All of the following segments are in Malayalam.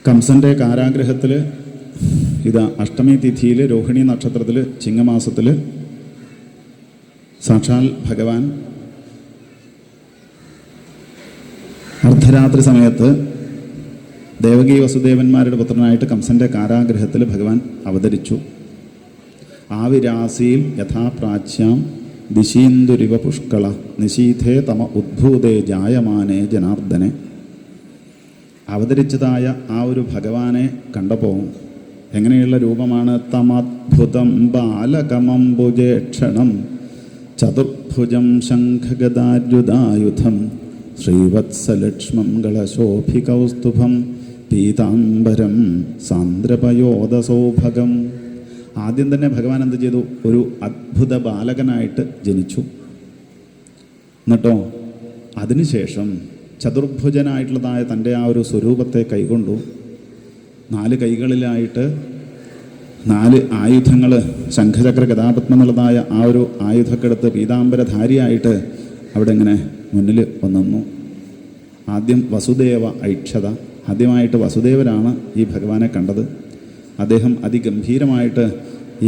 കംസൻ്റെ കാരാഗ്രഹത്തിൽ ഇതാ അഷ്ടമി തിഥിയിൽ രോഹിണി നക്ഷത്രത്തിൽ ചിങ്ങമാസത്തിൽ സാക്ഷാൽ ഭഗവാൻ അർദ്ധരാത്രി സമയത്ത് ദേവകീ വസുദേവന്മാരുടെ പുത്രനായിട്ട് കംസൻ്റെ കാരാഗ്രഹത്തിൽ ഭഗവാൻ അവതരിച്ചു. ആവിരാസിയിൽ യഥാപ്രാച്യാം ദിശീന്ദുരിവ പുഷ്കള നിശീഥേ തമ ഉദ്ഭൂതേ ജായമാനേ ജനാർദ്ദനെ. അവതരിച്ചതായ ആ ഒരു ഭഗവാനെ കണ്ടപ്പോൾ എങ്ങനെയുള്ള രൂപമാണ്? തമദ്ഭുതം ബാലകമംബുജേക്ഷണം ചതുർഭുജം ശംഖഗദാര്യുധായുധം ശ്രീവത്സലക്ഷ്മം ഗളശോഭികൗസ്തുഭം പീതാംബരം സാന്ദ്രപയോദസൗഭഗം. ആദ്യം തന്നെ ഭഗവാൻ എന്ത് ചെയ്തു? ഒരു അദ്ഭുത ബാലകനായിട്ട് ജനിച്ചു. എന്നിട്ടോ അതിനുശേഷം ചതുർഭുജനായിട്ടുള്ളതായ തൻ്റെ ആ ഒരു സ്വരൂപത്തെ കൈകൊണ്ടു. 4 കൈകളിലായിട്ട് 4 ആയുധങ്ങൾ, ശംഖചക്ര ഗദാപത്മം എന്നുള്ളതായ ആ ഒരു ആയുധമൊക്കെ എടുത്ത് പീതാംബരധാരിയായിട്ട് അവിടെ ഇങ്ങനെ മുന്നിൽ വന്നു. ആദ്യം വസുദേവ ഐക്ഷത, ആദ്യമായിട്ട് വസുദേവരാണ് ഈ ഭഗവാനെ കണ്ടത്. അദ്ദേഹം അതിഗംഭീരമായിട്ട്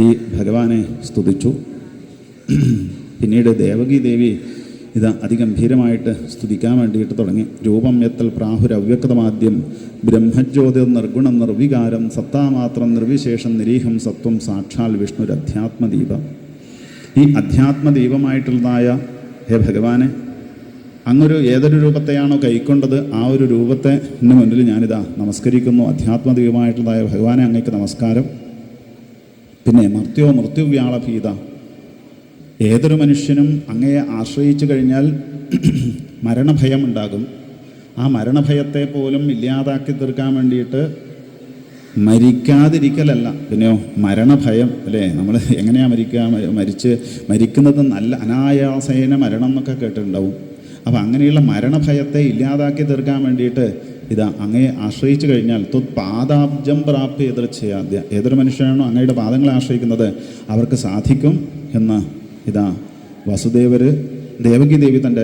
ഈ ഭഗവാനെ സ്തുതിച്ചു. പിന്നീട് ദേവകീ ദേവി ഇത് അതിഗംഭീരമായിട്ട് സ്തുതിക്കാൻ വേണ്ടിയിട്ട് തുടങ്ങി. രൂപം യത്തൽ പ്രാഹുരവ്യക്തമാദ്യം ബ്രഹ്മജ്യോതിർ നിർഗുണം നിർവികാരം സത്താമാത്രം നിർവിശേഷം നിരീഹം സത്വം സാക്ഷാൽ വിഷ്ണുരധ്യാത്മദീപം. ഈ അധ്യാത്മദീപമായിട്ടുള്ളതായ ഹേ ഭഗവാനെ, അങ്ങൊരു ഏതൊരു രൂപത്തെയാണോ കൈക്കൊണ്ടത് ആ ഒരു രൂപത്തെ എൻ്റെ മുന്നിൽ ഞാനിതാ നമസ്കരിക്കുന്നു. അധ്യാത്മദീപമായിട്ടുള്ളതായ ഭഗവാനെ, അങ്ങേക്ക് നമസ്കാരം. പിന്നെ മൃത്യുവ്യാളഭീത, ഏതൊരു മനുഷ്യനും അങ്ങയെ ആശ്രയിച്ചു കഴിഞ്ഞാൽ മരണഭയം ഉണ്ടാകും. ആ മരണഭയത്തെ പോലും ഇല്ലാതാക്കി തീർക്കാൻ വേണ്ടിയിട്ട് മരിക്കാതിരിക്കലല്ല, പിന്നെയോ മരണഭയം അല്ലേ? നമ്മൾ എങ്ങനെയാണ് മരിക്കുന്നത്? നല്ല അനായാസേന മരണം എന്നൊക്കെ കേട്ടിട്ടുണ്ടാവും. അപ്പം അങ്ങനെയുള്ള മരണഭയത്തെ ഇല്ലാതാക്കി തീർക്കാൻ വേണ്ടിയിട്ട് ഇതാ അങ്ങയെ ആശ്രയിച്ചു കഴിഞ്ഞാൽ പാദാബ്ജം പ്രാപ്യ എതിർച്ചയാദ്യ, ഏതൊരു മനുഷ്യനാണോ അങ്ങയുടെ പാദങ്ങളെ ആശ്രയിക്കുന്നത് അവർക്ക് സാധിക്കും എന്ന് ഇതാ വസുദേവർ ദേവകി ദേവി തൻ്റെ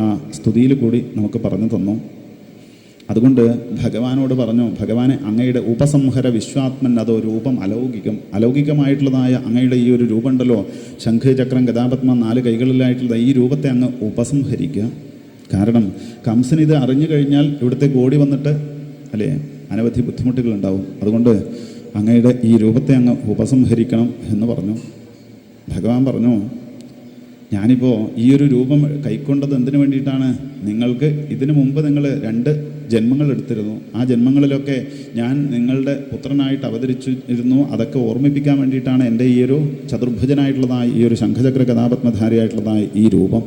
ആ സ്തുതിയിൽ കൂടി നമുക്ക് പറഞ്ഞു തന്നു. അതുകൊണ്ട് ഭഗവാനോട് പറഞ്ഞു, ഭഗവാനെ, അങ്ങയുടെ ഉപസംഹര വിശ്വാത്മൻ, അതോ രൂപം അലൗകികമായിട്ടുള്ളതായ അങ്ങയുടെ ഈ ഒരു രൂപം ഉണ്ടല്ലോ, ശംഖ് ചക്രം ഗദാപത്മം 4 കൈകളിലായിട്ടുള്ള ഈ രൂപത്തെ അങ്ങ് ഉപസംഹരിക്കുക. കാരണം കംസൻ ഇത് അറിഞ്ഞു കഴിഞ്ഞാൽ ഇവിടുത്തെ ഓടി വന്നിട്ട് അല്ലേ അനവധി ബുദ്ധിമുട്ടുകളുണ്ടാവും. അതുകൊണ്ട് അങ്ങയുടെ ഈ രൂപത്തെ അങ്ങ് ഉപസംഹരിക്കണം എന്ന് പറഞ്ഞു. ഭഗവാൻ പറഞ്ഞു, ഞാനിപ്പോൾ ഈ ഒരു രൂപം കൈക്കൊണ്ടത് എന്തിനു വേണ്ടിയിട്ടാണ്? നിങ്ങൾക്ക് ഇതിനു മുമ്പ് നിങ്ങൾ 2 ജന്മങ്ങൾ എടുത്തിരുന്നു. ആ ജന്മങ്ങളിലൊക്കെ ഞാൻ നിങ്ങളുടെ പുത്രനായിട്ട് അവതരിച്ചിരുന്നു. അതൊക്കെ ഓർമ്മിപ്പിക്കാൻ വേണ്ടിയിട്ടാണ് എൻ്റെ ഈ ഒരു ചതുർഭുജനായിട്ടുള്ളതായ ഈ ഒരു ശംഖചക്ര ഗദാപത്മധാരിയായിട്ടുള്ളതായ ഈ രൂപം.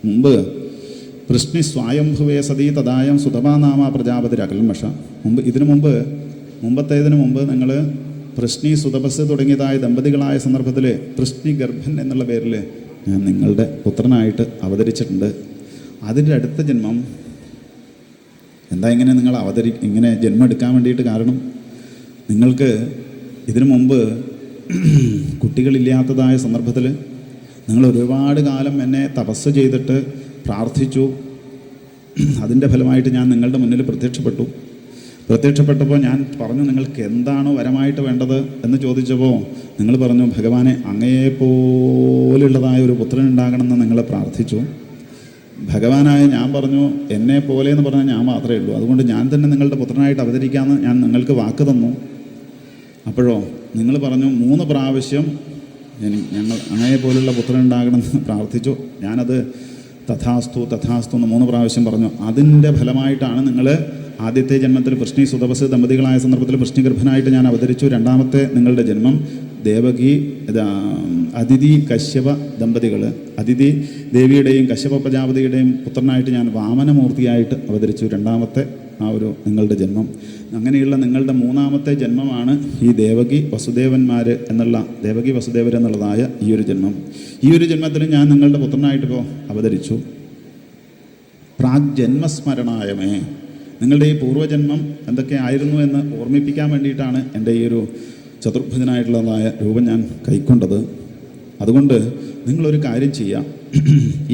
മുമ്പ് കൃഷ്ണി സ്വായംഭുവേ സതീ തദായം സുതപാനാമ പ്രജാപതി അകൽമഷ. മുമ്പത്തേതിനു മുമ്പ് നിങ്ങൾ പൃഷ്ണി സുതപസ് തുടങ്ങിയതായ ദമ്പതികളായ സന്ദർഭത്തിൽ പൃഷ്ണി ഗർഭൻ എന്നുള്ള പേരിൽ ഞാൻ നിങ്ങളുടെ പുത്രനായിട്ട് അവതരിച്ചിട്ടുണ്ട്. അതിൻ്റെ അടുത്ത ജന്മം എന്താ ഇങ്ങനെ നിങ്ങൾ ഇങ്ങനെ ജന്മം എടുക്കാൻ വേണ്ടിയിട്ട് കാരണം, നിങ്ങൾക്ക് ഇതിനു മുമ്പ് കുട്ടികളില്ലാത്തതായ സന്ദർഭത്തിൽ നിങ്ങൾ ഒരുപാട് കാലം എന്നെ തപസ് ചെയ്തിട്ട് പ്രാർത്ഥിച്ചു. അതിൻ്റെ ഫലമായിട്ട് ഞാൻ നിങ്ങളുടെ മുന്നിൽ പ്രത്യക്ഷപ്പെട്ടപ്പോൾ ഞാൻ പറഞ്ഞു, നിങ്ങൾക്ക് എന്താണോ വരമായിട്ട് വേണ്ടത് എന്ന് ചോദിച്ചപ്പോൾ നിങ്ങൾ പറഞ്ഞു, ഭഗവാനെ, അങ്ങയെപ്പോലുള്ളതായ ഒരു പുത്രൻ ഉണ്ടാകണമെന്ന് നിങ്ങൾ പ്രാർത്ഥിച്ചു. ഭഗവാനായ ഞാൻ പറഞ്ഞു, എന്നെ പോലെ എന്ന് പറഞ്ഞാൽ ഞാൻ മാത്രമേ ഉള്ളൂ, അതുകൊണ്ട് ഞാൻ തന്നെ നിങ്ങളുടെ പുത്രനായിട്ട് അവതരിക്കാമെന്ന് ഞാൻ നിങ്ങൾക്ക് വാക്ക് തന്നു. അപ്പോഴോ നിങ്ങൾ പറഞ്ഞു 3 പ്രാവശ്യം ഞങ്ങൾ അങ്ങയെപ്പോലുള്ള പുത്രൻ ഉണ്ടാകണമെന്ന് പ്രാർത്ഥിച്ചു. ഞാനത് തഥാസ്തു എന്ന് 3 പ്രാവശ്യം പറഞ്ഞു. അതിൻ്റെ ഫലമായിട്ടാണ് നിങ്ങൾ ആദ്യത്തെ ജന്മത്തിൽ പൃഷ്ണി സുതപസ് ദമ്പതികളായ സന്ദർഭത്തിൽ പൃഷ്ണി ഗർഭനായിട്ട് ഞാൻ അവതരിച്ചു. രണ്ടാമത്തെ നിങ്ങളുടെ ജന്മം ദേവകി അതിഥി കശ്യപ ദമ്പതികൾ, അതിഥി ദേവിയുടെയും കശ്യപ പ്രജാപതിയുടെയും പുത്രനായിട്ട് ഞാൻ വാമനമൂർത്തിയായിട്ട് അവതരിച്ചു. രണ്ടാമത്തെ ആ ഒരു നിങ്ങളുടെ ജന്മം. അങ്ങനെയുള്ള നിങ്ങളുടെ 3ാമത്തെ ജന്മമാണ് ഈ ദേവകി വസുദേവർ എന്നുള്ളതായ ഈ ഒരു ജന്മം. ഈ ഒരു ജന്മത്തിൽ ഞാൻ നിങ്ങളുടെ പുത്രനായിട്ട് ഇപ്പോൾ അവതരിച്ചു. പ്രാഗ്ജന്മസ്മരണായമേ, നിങ്ങളുടെ ഈ പൂർവ്വജന്മം എന്തൊക്കെ ആയിരുന്നു എന്ന് ഓർമ്മിപ്പിക്കാൻ വേണ്ടിയിട്ടാണ് എൻ്റെ ഈ ഒരു ചതുർഭുജനായിട്ടുള്ളതായ രൂപം ഞാൻ കൈക്കൊണ്ടത്. അതുകൊണ്ട് നിങ്ങളൊരു കാര്യം ചെയ്യാം.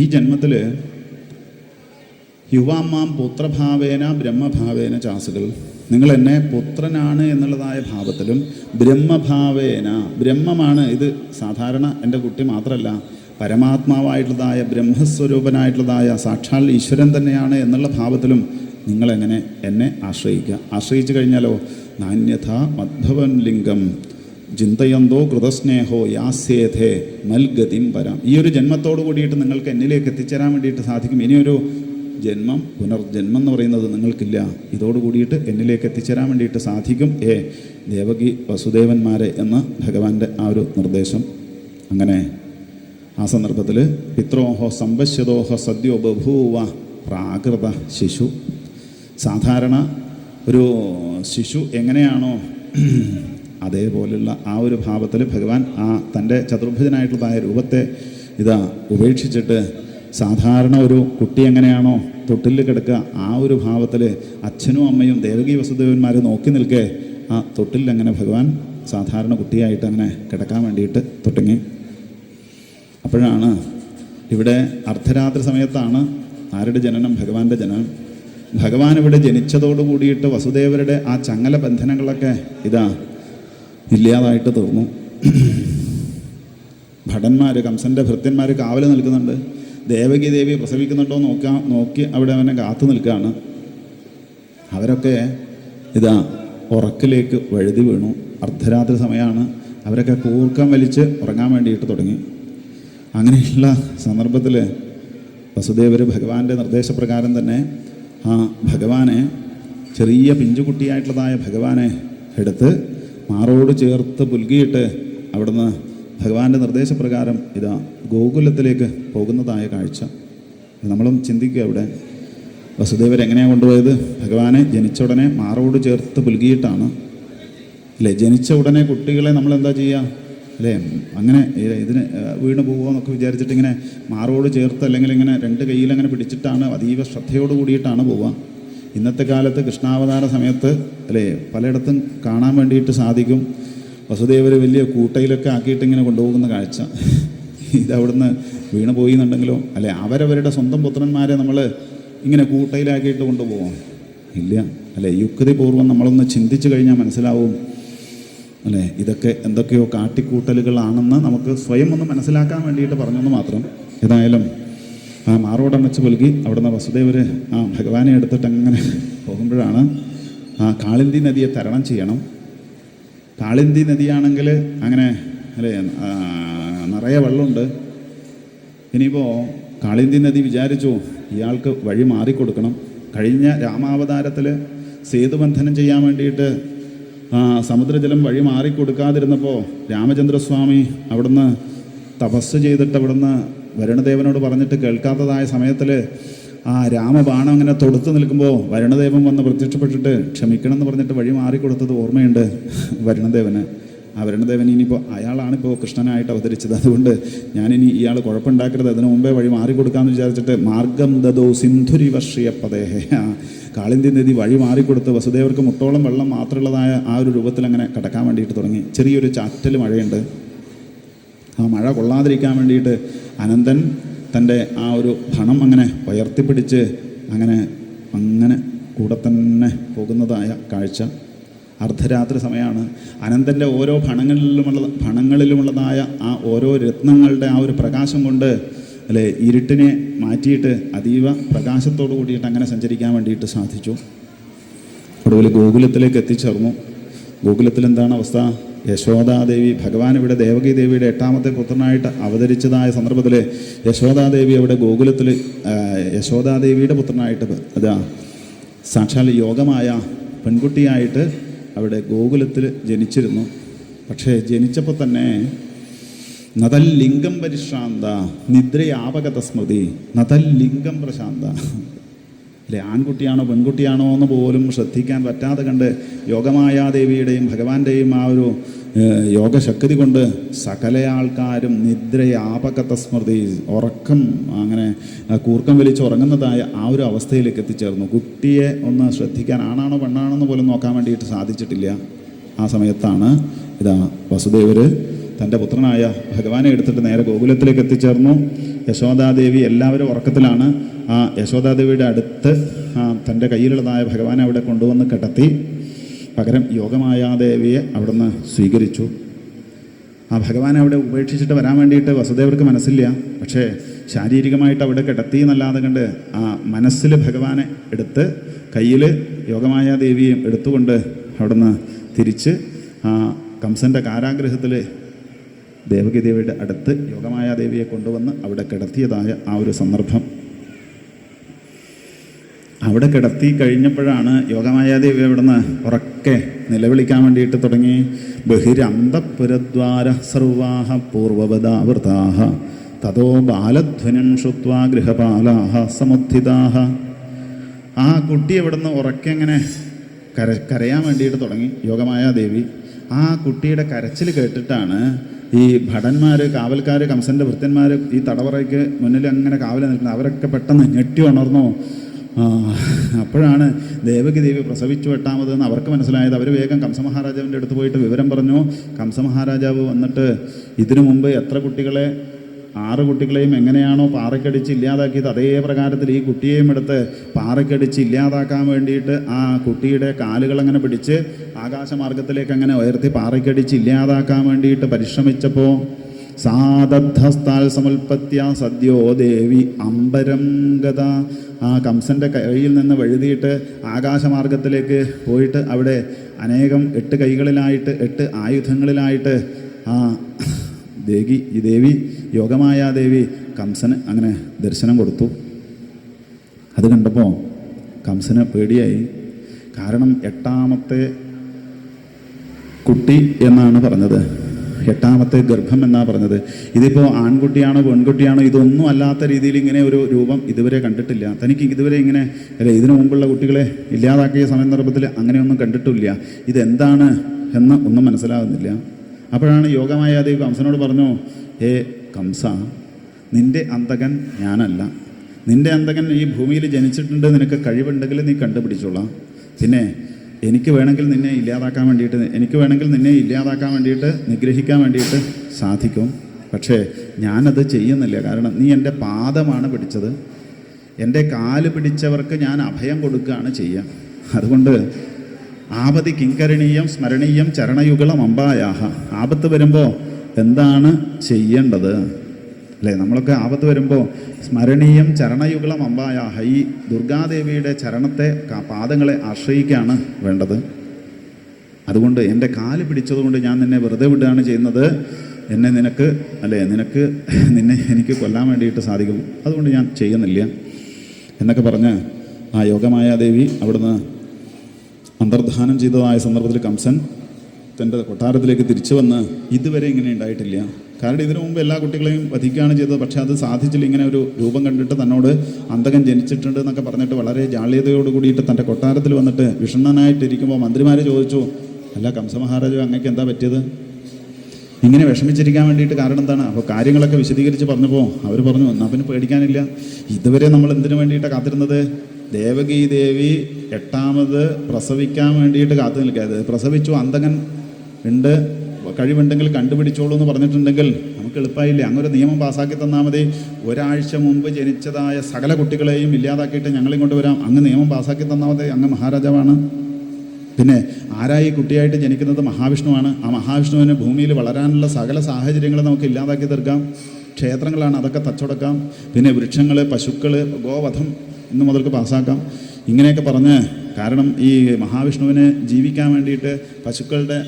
ഈ ജന്മത്തിൽ യുവാമാം പുത്രഭാവേന ബ്രഹ്മഭാവേന ചാസുകൾ, നിങ്ങൾ എന്നെ പുത്രനാണ് എന്നുള്ളതായ ഭാവത്തിലും ബ്രഹ്മഭാവേന, ബ്രഹ്മമാണ് ഇത്, സാധാരണ എൻ്റെ കുട്ടി മാത്രമല്ല, പരമാത്മാവായിട്ടുള്ളതായ ബ്രഹ്മസ്വരൂപനായിട്ടുള്ളതായ സാക്ഷാൽ ഈശ്വരൻ തന്നെയാണ് എന്നുള്ള ഭാവത്തിലും നിങ്ങളെങ്ങനെ എന്നെ ആശ്രയിക്കുക. ആശ്രയിച്ചു കഴിഞ്ഞാലോ നാന്യഥ മദ്ഭവൻ ലിംഗം ചിന്തയന്തോ കൃതസ്നേഹോ യാസ്യേഥേ മൽഗതിം പരം. ഈ ഒരു ജന്മത്തോടു കൂടിയിട്ട് നിങ്ങൾക്ക് എന്നിലേക്ക് എത്തിച്ചേരാൻ വേണ്ടിയിട്ട് സാധിക്കും. ഇനിയൊരു ജന്മം, പുനർജന്മം എന്ന് പറയുന്നത് നിങ്ങൾക്കില്ല. ഇതോടു കൂടിയിട്ട് എന്നിലേക്ക് എത്തിച്ചേരാൻ വേണ്ടിയിട്ട് സാധിക്കും ദേവകി വസുദേവന്മാരെ എന്ന ഭഗവാന്റെ ആ ഒരു നിർദ്ദേശം. അങ്ങനെ ആ സന്ദർഭത്തിൽ പിത്രോഹോ സമ്പശ്യതോഹോ സദ്യോ ബഭൂവ പ്രാകൃത ശിശു. സാധാരണ ഒരു ശിശു എങ്ങനെയാണോ അതേപോലുള്ള ആ ഒരു ഭാവത്തിൽ ഭഗവാൻ ആ തൻ്റെ ചതുർഭുജനായിട്ടുള്ളതായ രൂപത്തെ ഉപേക്ഷിച്ചിട്ട് സാധാരണ ഒരു കുട്ടി എങ്ങനെയാണോ തൊട്ടിൽ കിടക്കുക ആ ഒരു ഭാവത്തിൽ അച്ഛനും അമ്മയും ദേവകി വസുദേവന്മാർ നോക്കി നിൽക്കെ ആ തൊട്ടിൽ അങ്ങനെ ഭഗവാൻ സാധാരണ കുട്ടിയായിട്ട് അങ്ങനെ കിടക്കാൻ വേണ്ടിയിട്ട് തുടങ്ങി. അപ്പോഴാണ് ഇവിടെ അർദ്ധരാത്രി സമയത്താണ് ആരുടെ ജനനം? ഭഗവാന്റെ ജനനം. ഭഗവാൻ ഇവിടെ ജനിച്ചതോടു കൂടിയിട്ട് വസുദേവരുടെ ആ ചങ്ങല ബന്ധനങ്ങളൊക്കെ ഇല്ലാതായിട്ട് തീർന്നു. ഭടന്മാർ, കംസൻ്റെ ഭൃത്യന്മാർ കാവൽ നിൽക്കുന്നുണ്ട്. ദേവകി ദേവി പ്രസവിക്കുന്നുണ്ടോ നോക്കി അവിടെ അവനെ കാത്തു നിൽക്കുകയാണ്. അവരൊക്കെ ഉറക്കിലേക്ക് വഴുതി വീണു. അർദ്ധരാത്രി സമയമാണ്. അവരൊക്കെ കൂർക്കം വലിച്ച് ഉറങ്ങാൻ വേണ്ടിയിട്ട് തുടങ്ങി. അങ്ങനെയുള്ള സന്ദർഭത്തിൽ വസുദേവർ ഭഗവാന്റെ നിർദ്ദേശപ്രകാരം തന്നെ ആ ഭഗവാനെ, ചെറിയ പിഞ്ചുകുട്ടിയായിട്ടുള്ളതായ ഭഗവാനെ എടുത്ത് മാറോട് ചേർത്ത് പുൽകിയിട്ട് അവിടുന്ന് ഭഗവാന്റെ നിർദ്ദേശപ്രകാരം ഗോകുലത്തിലേക്ക് പോകുന്നതായ കാഴ്ച നമ്മളും ചിന്തിക്കുക. ഇവിടെ വസുദേവർ എങ്ങനെയാണ് കൊണ്ടുപോയത്? ഭഗവാനെ ജനിച്ച ഉടനെ മാറോട് ചേർത്ത് പുൽകിയിട്ടാണ് അല്ലേ? ജനിച്ച ഉടനെ കുട്ടികളെ നമ്മൾ എന്താ ചെയ്യുക അല്ലേ? അങ്ങനെ ഇതിന് വീണ് പോകുമോ എന്നൊക്കെ വിചാരിച്ചിട്ട് ഇങ്ങനെ മാറോട് ചേർത്ത് അല്ലെങ്കിൽ ഇങ്ങനെ രണ്ട് കയ്യിലങ്ങനെ പിടിച്ചിട്ടാണ് അതീവ ശ്രദ്ധയോട് കൂടിയിട്ടാണ് പോവുക. ഇന്നത്തെ കാലത്ത് കൃഷ്ണാവതാര സമയത്ത് അല്ലേ പലയിടത്തും കാണാൻ വേണ്ടിയിട്ട് സാധിക്കും. വസുദേവർ വലിയ കൂട്ടയിലൊക്കെ ആക്കിയിട്ട് ഇങ്ങനെ കൊണ്ടുപോകുന്ന കാഴ്ച. ഇതവിടുന്ന് വീണ് പോയി എന്നുണ്ടെങ്കിലോ അല്ലെ അവരവരുടെ സ്വന്തം പുത്രന്മാരെ നമ്മൾ ഇങ്ങനെ കൂട്ടയിലാക്കിയിട്ട് കൊണ്ടുപോകാം? ഇല്ല അല്ലേ? യുക്തിപൂർവ്വം നമ്മളൊന്ന് ചിന്തിച്ചു കഴിഞ്ഞാൽ മനസ്സിലാവും അല്ലേ ഇതൊക്കെ എന്തൊക്കെയോ കാട്ടിക്കൂട്ടലുകളാണെന്ന് നമുക്ക് സ്വയം ഒന്ന് മനസ്സിലാക്കാൻ വേണ്ടിയിട്ട് പറഞ്ഞെന്ന് മാത്രം. ഏതായാലും ആ മാറോടണച്ച് പുൽകി അവിടുന്ന് വസുദേവർ ആ ഭഗവാനെ എടുത്തിട്ട് അങ്ങനെ പോകുമ്പോഴാണ് ആ കാളിന്തി നദിയെ തരണം ചെയ്യണം. കാളിന്തി നദിയാണെങ്കിൽ അങ്ങനെ അല്ലേ നിറയെ വെള്ളമുണ്ട്. ഇനിയിപ്പോൾ കാളിന്തി നദി വിചാരിച്ചു ഇയാൾക്ക് വഴി മാറിക്കൊടുക്കണം. കഴിഞ്ഞ രാമാവതാരത്തിൽ സേതുബന്ധനം ചെയ്യാൻ വേണ്ടിയിട്ട് സമുദ്രജലം വഴി മാറിക്കൊടുക്കാതിരുന്നപ്പോൾ രാമചന്ദ്രസ്വാമി അവിടുന്ന് തപസ് ചെയ്തിട്ട് അവിടുന്ന് വരുണദേവനോട് പറഞ്ഞിട്ട് കേൾക്കാത്തതായ സമയത്തിൽ ആ രാമബാണം അങ്ങനെ തൊടുത്ത് നിൽക്കുമ്പോൾ വരുണദേവൻ വന്ന് പ്രത്യക്ഷപ്പെട്ടിട്ട് ക്ഷമിക്കണം എന്ന് പറഞ്ഞിട്ട് വഴി മാറിക്കൊടുത്തത് ഓർമ്മയുണ്ട് വരുണദേവന്. ആ വരുണദേവൻ ഇനിയിപ്പോൾ അയാളാണിപ്പോൾ കൃഷ്ണനായിട്ട് അവതരിച്ചത്, അതുകൊണ്ട് ഞാനിനി ഇയാൾ കുഴപ്പമുണ്ടാക്കരുത്, അതിനു മുമ്പേ വഴി മാറിക്കൊടുക്കാമെന്ന് വിചാരിച്ചിട്ട് മാർഗം ദദോ സിന്ധുരിവർഷിയപ്പദേഹേ, കാളിന്തി നദി വഴി മാറിക്കൊടുത്ത് വസുദേവർക്ക് മുട്ടോളം വെള്ളം മാത്രമുള്ളതായ ആ ഒരു രൂപത്തിൽ അങ്ങനെ കിടക്കാൻ വേണ്ടിയിട്ട് തുടങ്ങി. ചെറിയൊരു ചാറ്റൽ മഴയുണ്ട്. ആ മഴ കൊള്ളാതിരിക്കാൻ വേണ്ടിയിട്ട് അനന്തൻ തൻ്റെ ആ ഒരു ഭണം അങ്ങനെ ഉയർത്തിപ്പിടിച്ച് അങ്ങനെ അങ്ങനെ കൂടെ പോകുന്നതായ കാഴ്ച. അർദ്ധരാത്രി സമയമാണ്. അനന്തൻ്റെ ഓരോ ഭണങ്ങളിലുമുള്ളതായ ആ ഓരോ രത്നങ്ങളുടെ ആ ഒരു പ്രകാശം കൊണ്ട് അല്ലേ ഇരുട്ടിനെ മാറ്റിയിട്ട് അതീവ പ്രകാശത്തോടു കൂടിയിട്ട് അങ്ങനെ സഞ്ചരിക്കാൻ വേണ്ടിയിട്ട് സാധിച്ചു. ഒടുവിൽ ഗോകുലത്തിലേക്ക് എത്തിച്ചേർന്നു. ഗോകുലത്തിൽ എന്താണ് അവസ്ഥ? യശോദാദേവി, ഭഗവാൻ ഇവിടെ ദേവകി ദേവിയുടെ 8ാമത്തെ പുത്രനായിട്ട് അവതരിച്ചതായ സന്ദർഭത്തിൽ യശോദാദേവി അവിടെ ഗോകുലത്തിൽ യശോദാദേവിയുടെ പുത്രനായിട്ട് സാക്ഷാൽ യോഗമായ പെൺകുട്ടിയായിട്ട് അവിടെ ഗോകുലത്തിൽ ജനിച്ചിരുന്നു. പക്ഷേ ജനിച്ചപ്പോൾ തന്നെ നതൽ ലിംഗം പരിശ്രാന്ത നിദ്രയാപകത സ്മൃതി, നതൽ ലിംഗം പ്രശാന്ത അല്ലേ, ആൺകുട്ടിയാണോ പെൺകുട്ടിയാണോ എന്ന് പോലും ശ്രദ്ധിക്കാൻ പറ്റാതെ കണ്ട് യോഗമായാദേവിയുടെയും ഭഗവാന്റെയും ആ ഒരു യോഗശക്തി കൊണ്ട് സകല ആൾക്കാരും നിദ്രയാപകത സ്മൃതി, ഉറക്കം അങ്ങനെ കൂർക്കം വലിച്ച് ഉറങ്ങുന്നതായ ആ ഒരു അവസ്ഥയിലേക്ക് എത്തിച്ചേർന്നു. കുട്ടിയെ ഒന്ന് ശ്രദ്ധിക്കാൻ ആണാണോ പെണ്ണാണോ എന്ന് പോലും നോക്കാൻ വേണ്ടിയിട്ട് സാധിച്ചിട്ടില്ല. ആ സമയത്താണ് വസുദേവർ തൻ്റെ പുത്രനായ ഭഗവാനെ എടുത്തിട്ട് നേരെ ഗോകുലത്തിലേക്ക് എത്തിച്ചേർന്നു. യശോദാദേവി എല്ലാവരും ഉറക്കത്തിലാണ്. ആ യശോദാദേവിയുടെ അടുത്ത് തൻ്റെ കയ്യിലുള്ളതായ ഭഗവാനെ അവിടെ കൊണ്ടുവന്ന് കിടത്തി പകരം യോഗമായാദേവിയെ അവിടുന്ന് സ്വീകരിച്ചു. ആ ഭഗവാനെ അവിടെ ഉപേക്ഷിച്ചിട്ട് വരാൻ വേണ്ടിയിട്ട് വസുദേവർക്ക് മനസ്സില്ല. പക്ഷേ ശാരീരികമായിട്ട് അവിടെ കിടത്തി എന്നല്ലാതെ കണ്ട് ആ മനസ്സിൽ ഭഗവാനെ എടുത്ത് കയ്യിൽ യോഗമായാദേവിയും എടുത്തുകൊണ്ട് അവിടുന്ന് തിരിച്ച് ആ കംസൻ്റെ കാരാഗ്രഹത്തിൽ ദേവകി ദേവിയുടെ അടുത്ത് യോഗമായാദേവിയെ കൊണ്ടുവന്ന് അവിടെ കിടത്തിയതായ ആ ഒരു സന്ദർഭം. അവിടെ കിടത്തി കഴിഞ്ഞപ്പോഴാണ് യോഗമായാദേവി അവിടുന്ന് ഉറക്കെ നിലവിളിക്കാൻ വേണ്ടിയിട്ട് തുടങ്ങി. ബഹിരന്തപുരദ്വാര സർവാഹ പൂർവവദാവൃതാഹ തതോ ബാലധ്വനിം ശ്രുത്വാ ഗൃഹപാലാഹ സമുദ്ധിതാഹ. ആ കുട്ടി അവിടുന്ന് ഉറക്കെ ഇങ്ങനെ കരയാൻ വേണ്ടിയിട്ട് തുടങ്ങി യോഗമായാദേവി. ആ കുട്ടിയുടെ കരച്ചിൽ കേട്ടിട്ടാണ് ഈ ഭടന്മാർ, കാവൽക്കാർ, കംസൻ്റെ ഭൃത്യന്മാർ ഈ തടവറയ്ക്ക് മുന്നിൽ അങ്ങനെ കാവൽ നിൽക്കുന്നത്. അവരൊക്കെ പെട്ടെന്ന് ഞെട്ടി ഉണർന്നു. അപ്പോഴാണ് ദേവകി ദേവി പ്രസവിച്ചു 8-മതെന്ന് അവർക്ക് മനസ്സിലായത്. അവർ വേഗം കംസമഹാരാജാവിൻ്റെ അടുത്ത് പോയിട്ട് വിവരം പറഞ്ഞു. കംസമഹാരാജാവ് വന്നിട്ട് ഇതിനു മുമ്പ് എത്ര കുട്ടികളെ 6 കുട്ടികളെയും എങ്ങനെയാണോ പാറയ്ക്കടിച്ച് ഇല്ലാതാക്കിയത് അതേ പ്രകാരത്തിൽ ഈ കുട്ടിയെയും എടുത്ത് പാറയ്ക്കടിച്ച് ഇല്ലാതാക്കാൻ വേണ്ടിയിട്ട് ആ കുട്ടിയുടെ കാലുകളങ്ങനെ പിടിച്ച് ആകാശമാർഗത്തിലേക്ക് അങ്ങനെ ഉയർത്തി പാറയ്ക്കടിച്ച് ഇല്ലാതാക്കാൻ വേണ്ടിയിട്ട് പരിശ്രമിച്ചപ്പോൾ സാദദ്ധസ്ഥാൽ സമുൽപത്യ സദ്യോ ദേവി അംബരം ഗത. ആ കംസൻ്റെ കയ്യിൽ നിന്ന് വഴുതിയിട്ട് ആകാശമാർഗത്തിലേക്ക് പോയിട്ട് അവിടെ അനേകം 8 കൈകളിലായിട്ട് 8 ആയുധങ്ങളിലായിട്ട് ആ ദേവി യോഗമായാദേവി കംസന് അങ്ങനെ ദർശനം കൊടുത്തു. അത് കണ്ടപ്പോൾ കംസന് പേടിയായി. കാരണം 8-മത്തെ കുട്ടി എന്നാണ് പറഞ്ഞത്, 8-മത്തെ ഗർഭം എന്നാണ് പറഞ്ഞത്. ഇതിപ്പോൾ ആൺകുട്ടിയാണോ പെൺകുട്ടിയാണോ ഇതൊന്നും അല്ലാത്ത രീതിയിൽ ഇങ്ങനെ ഒരു രൂപം ഇതുവരെ കണ്ടിട്ടില്ല. തനിക്ക് ഇതുവരെ ഇങ്ങനെ അല്ലെ ഇതിനു മുമ്പുള്ള കുട്ടികളെ ഇല്ലാതാക്കിയ സന്ദർഭത്തിൽ അങ്ങനെയൊന്നും കണ്ടിട്ടില്ല. ഇതെന്താണ് എന്ന് ഒന്നും മനസ്സിലാകുന്നില്ല. അപ്പോഴാണ് യോഗമായാദേവി കംസനോട് പറഞ്ഞു, കംസ, നിൻ്റെ അന്തകൻ ഞാനല്ല. നിൻ്റെ അന്തകൻ ഈ ഭൂമിയിൽ ജനിച്ചിട്ടുണ്ട്. നിനക്ക് കഴിവുണ്ടെങ്കിൽ നീ കണ്ടുപിടിച്ചോളാം. പിന്നെ എനിക്ക് വേണമെങ്കിൽ നിന്നെ ഇല്ലാതാക്കാൻ വേണ്ടിയിട്ട് നിഗ്രഹിക്കാൻ വേണ്ടിയിട്ട് സാധിക്കും. പക്ഷേ ഞാനത് ചെയ്യുന്നില്ല. കാരണം നീ എൻ്റെ പാദമാണ് പിടിച്ചത്. എൻ്റെ കാല് പിടിച്ചവർക്ക് ഞാൻ അഭയം കൊടുക്കുകയാണ് ചെയ്യുക. അതുകൊണ്ട് ആപതി കിങ്കരണീയം സ്മരണീയം ചരണയുഗളം അമ്പായാഹ. ആപത്ത് വരുമ്പോൾ എന്താണ് ചെയ്യേണ്ടത് അല്ലേ? നമ്മളൊക്കെ ആപത്ത് വരുമ്പോൾ സ്മരണീയം ചരണയുഗളം അമ്പായാഹ, ഈ ദുർഗാദേവിയുടെ ചരണത്തെ പാദങ്ങളെ ആശ്രയിക്കുകയാണ് വേണ്ടത്. അതുകൊണ്ട് എൻ്റെ കാല് പിടിച്ചതുകൊണ്ട് ഞാൻ നിന്നെ വെറുതെ വിടുകയാണ് ചെയ്യുന്നത്. നിന്നെ എനിക്ക് കൊല്ലാൻ വേണ്ടിയിട്ട് സാധിക്കും. അതുകൊണ്ട് ഞാൻ ചെയ്യുന്നില്ല എന്നൊക്കെ പറഞ്ഞ് ആ യോഗമായാദേവി അവിടുന്ന് അന്തർധാനം ചെയ്തതായ സന്ദർഭത്തിൽ കംസൻ തൻ്റെ കൊട്ടാരത്തിലേക്ക് തിരിച്ചു വന്ന് ഇതുവരെ ഇങ്ങനെ ഉണ്ടായിട്ടില്ല. കാരണം ഇതിനു മുമ്പ് എല്ലാ കുട്ടികളെയും വധിക്കുകയാണ് ചെയ്തത്. പക്ഷേ അത് സാധിച്ചില്ല. ഇങ്ങനെ ഒരു രൂപം കണ്ടിട്ട് തന്നോട് അന്തകൻ ജനിച്ചിട്ടുണ്ട് എന്നൊക്കെ പറഞ്ഞിട്ട് വളരെ ജാള്യതയോട് കൂടിയിട്ട് തൻ്റെ കൊട്ടാരത്തിൽ വന്നിട്ട് വിഷണ്ണനായിട്ടിരിക്കുമ്പോൾ മന്ത്രിമാർ ചോദിച്ചു, അല്ല കംസമഹാരാജാവ് അങ്ങേക്ക് എന്താ പറ്റിയത്? ഇങ്ങനെ വിഷമിച്ചിരിക്കാൻ വേണ്ടിയിട്ട് കാരണം എന്താണ്? അപ്പോൾ കാര്യങ്ങളൊക്കെ വിശദീകരിച്ച് പറഞ്ഞപ്പോൾ അവർ പറഞ്ഞു, എന്നാൽ പിന്നെ പേടിക്കാനില്ല. ഇതുവരെ നമ്മൾ എന്തിനു വേണ്ടിയിട്ടാണ് കാത്തിരുന്നത്? ദേവകി ദേവി 8-മത് പ്രസവിക്കാൻ വേണ്ടിയിട്ട് കാത്തു നിൽക്കാതെ പ്രസവിച്ചു. അന്തകൻ ഉണ്ട്, കഴിവുണ്ടെങ്കിൽ കണ്ടുപിടിച്ചോളൂ എന്ന് പറഞ്ഞിട്ടുണ്ടെങ്കിൽ നമുക്ക് എളുപ്പമായില്ലേ? അങ്ങൊരു നിയമം പാസ്സാക്കി തന്നാൽ മതി. 1 ആഴ്ച മുമ്പ് ജനിച്ചതായ സകല കുട്ടികളെയും ഇല്ലാതാക്കിയിട്ട് ഞങ്ങളെയും കൊണ്ടുവരാം. അങ്ങ് നിയമം പാസ്സാക്കി തന്നാൽ മതി. അങ്ങ് മഹാരാജാവാണ്. പിന്നെ ആരായി കുട്ടിയായിട്ട് ജനിക്കുന്നത്? മഹാവിഷ്ണുവാണ്. ആ മഹാവിഷ്ണുവിന് ഭൂമിയിൽ വളരാനുള്ള സകല സാഹചര്യങ്ങൾ നമുക്ക് ഇല്ലാതാക്കി തീർക്കാം. ക്ഷേത്രങ്ങളാണ്, അതൊക്കെ തച്ചുടക്കാം. പിന്നെ വൃക്ഷങ്ങൾ, പശുക്കൾ, ഗോവധം ഇന്ന് മുതൽക്ക് പാസ്സാക്കാം. ഇങ്ങനെയൊക്കെ പറഞ്ഞ്, കാരണം ഈ മഹാവിഷ്ണുവിന് ജീവിക്കാൻ വേണ്ടിയിട്ട് പശുക്കളുടെ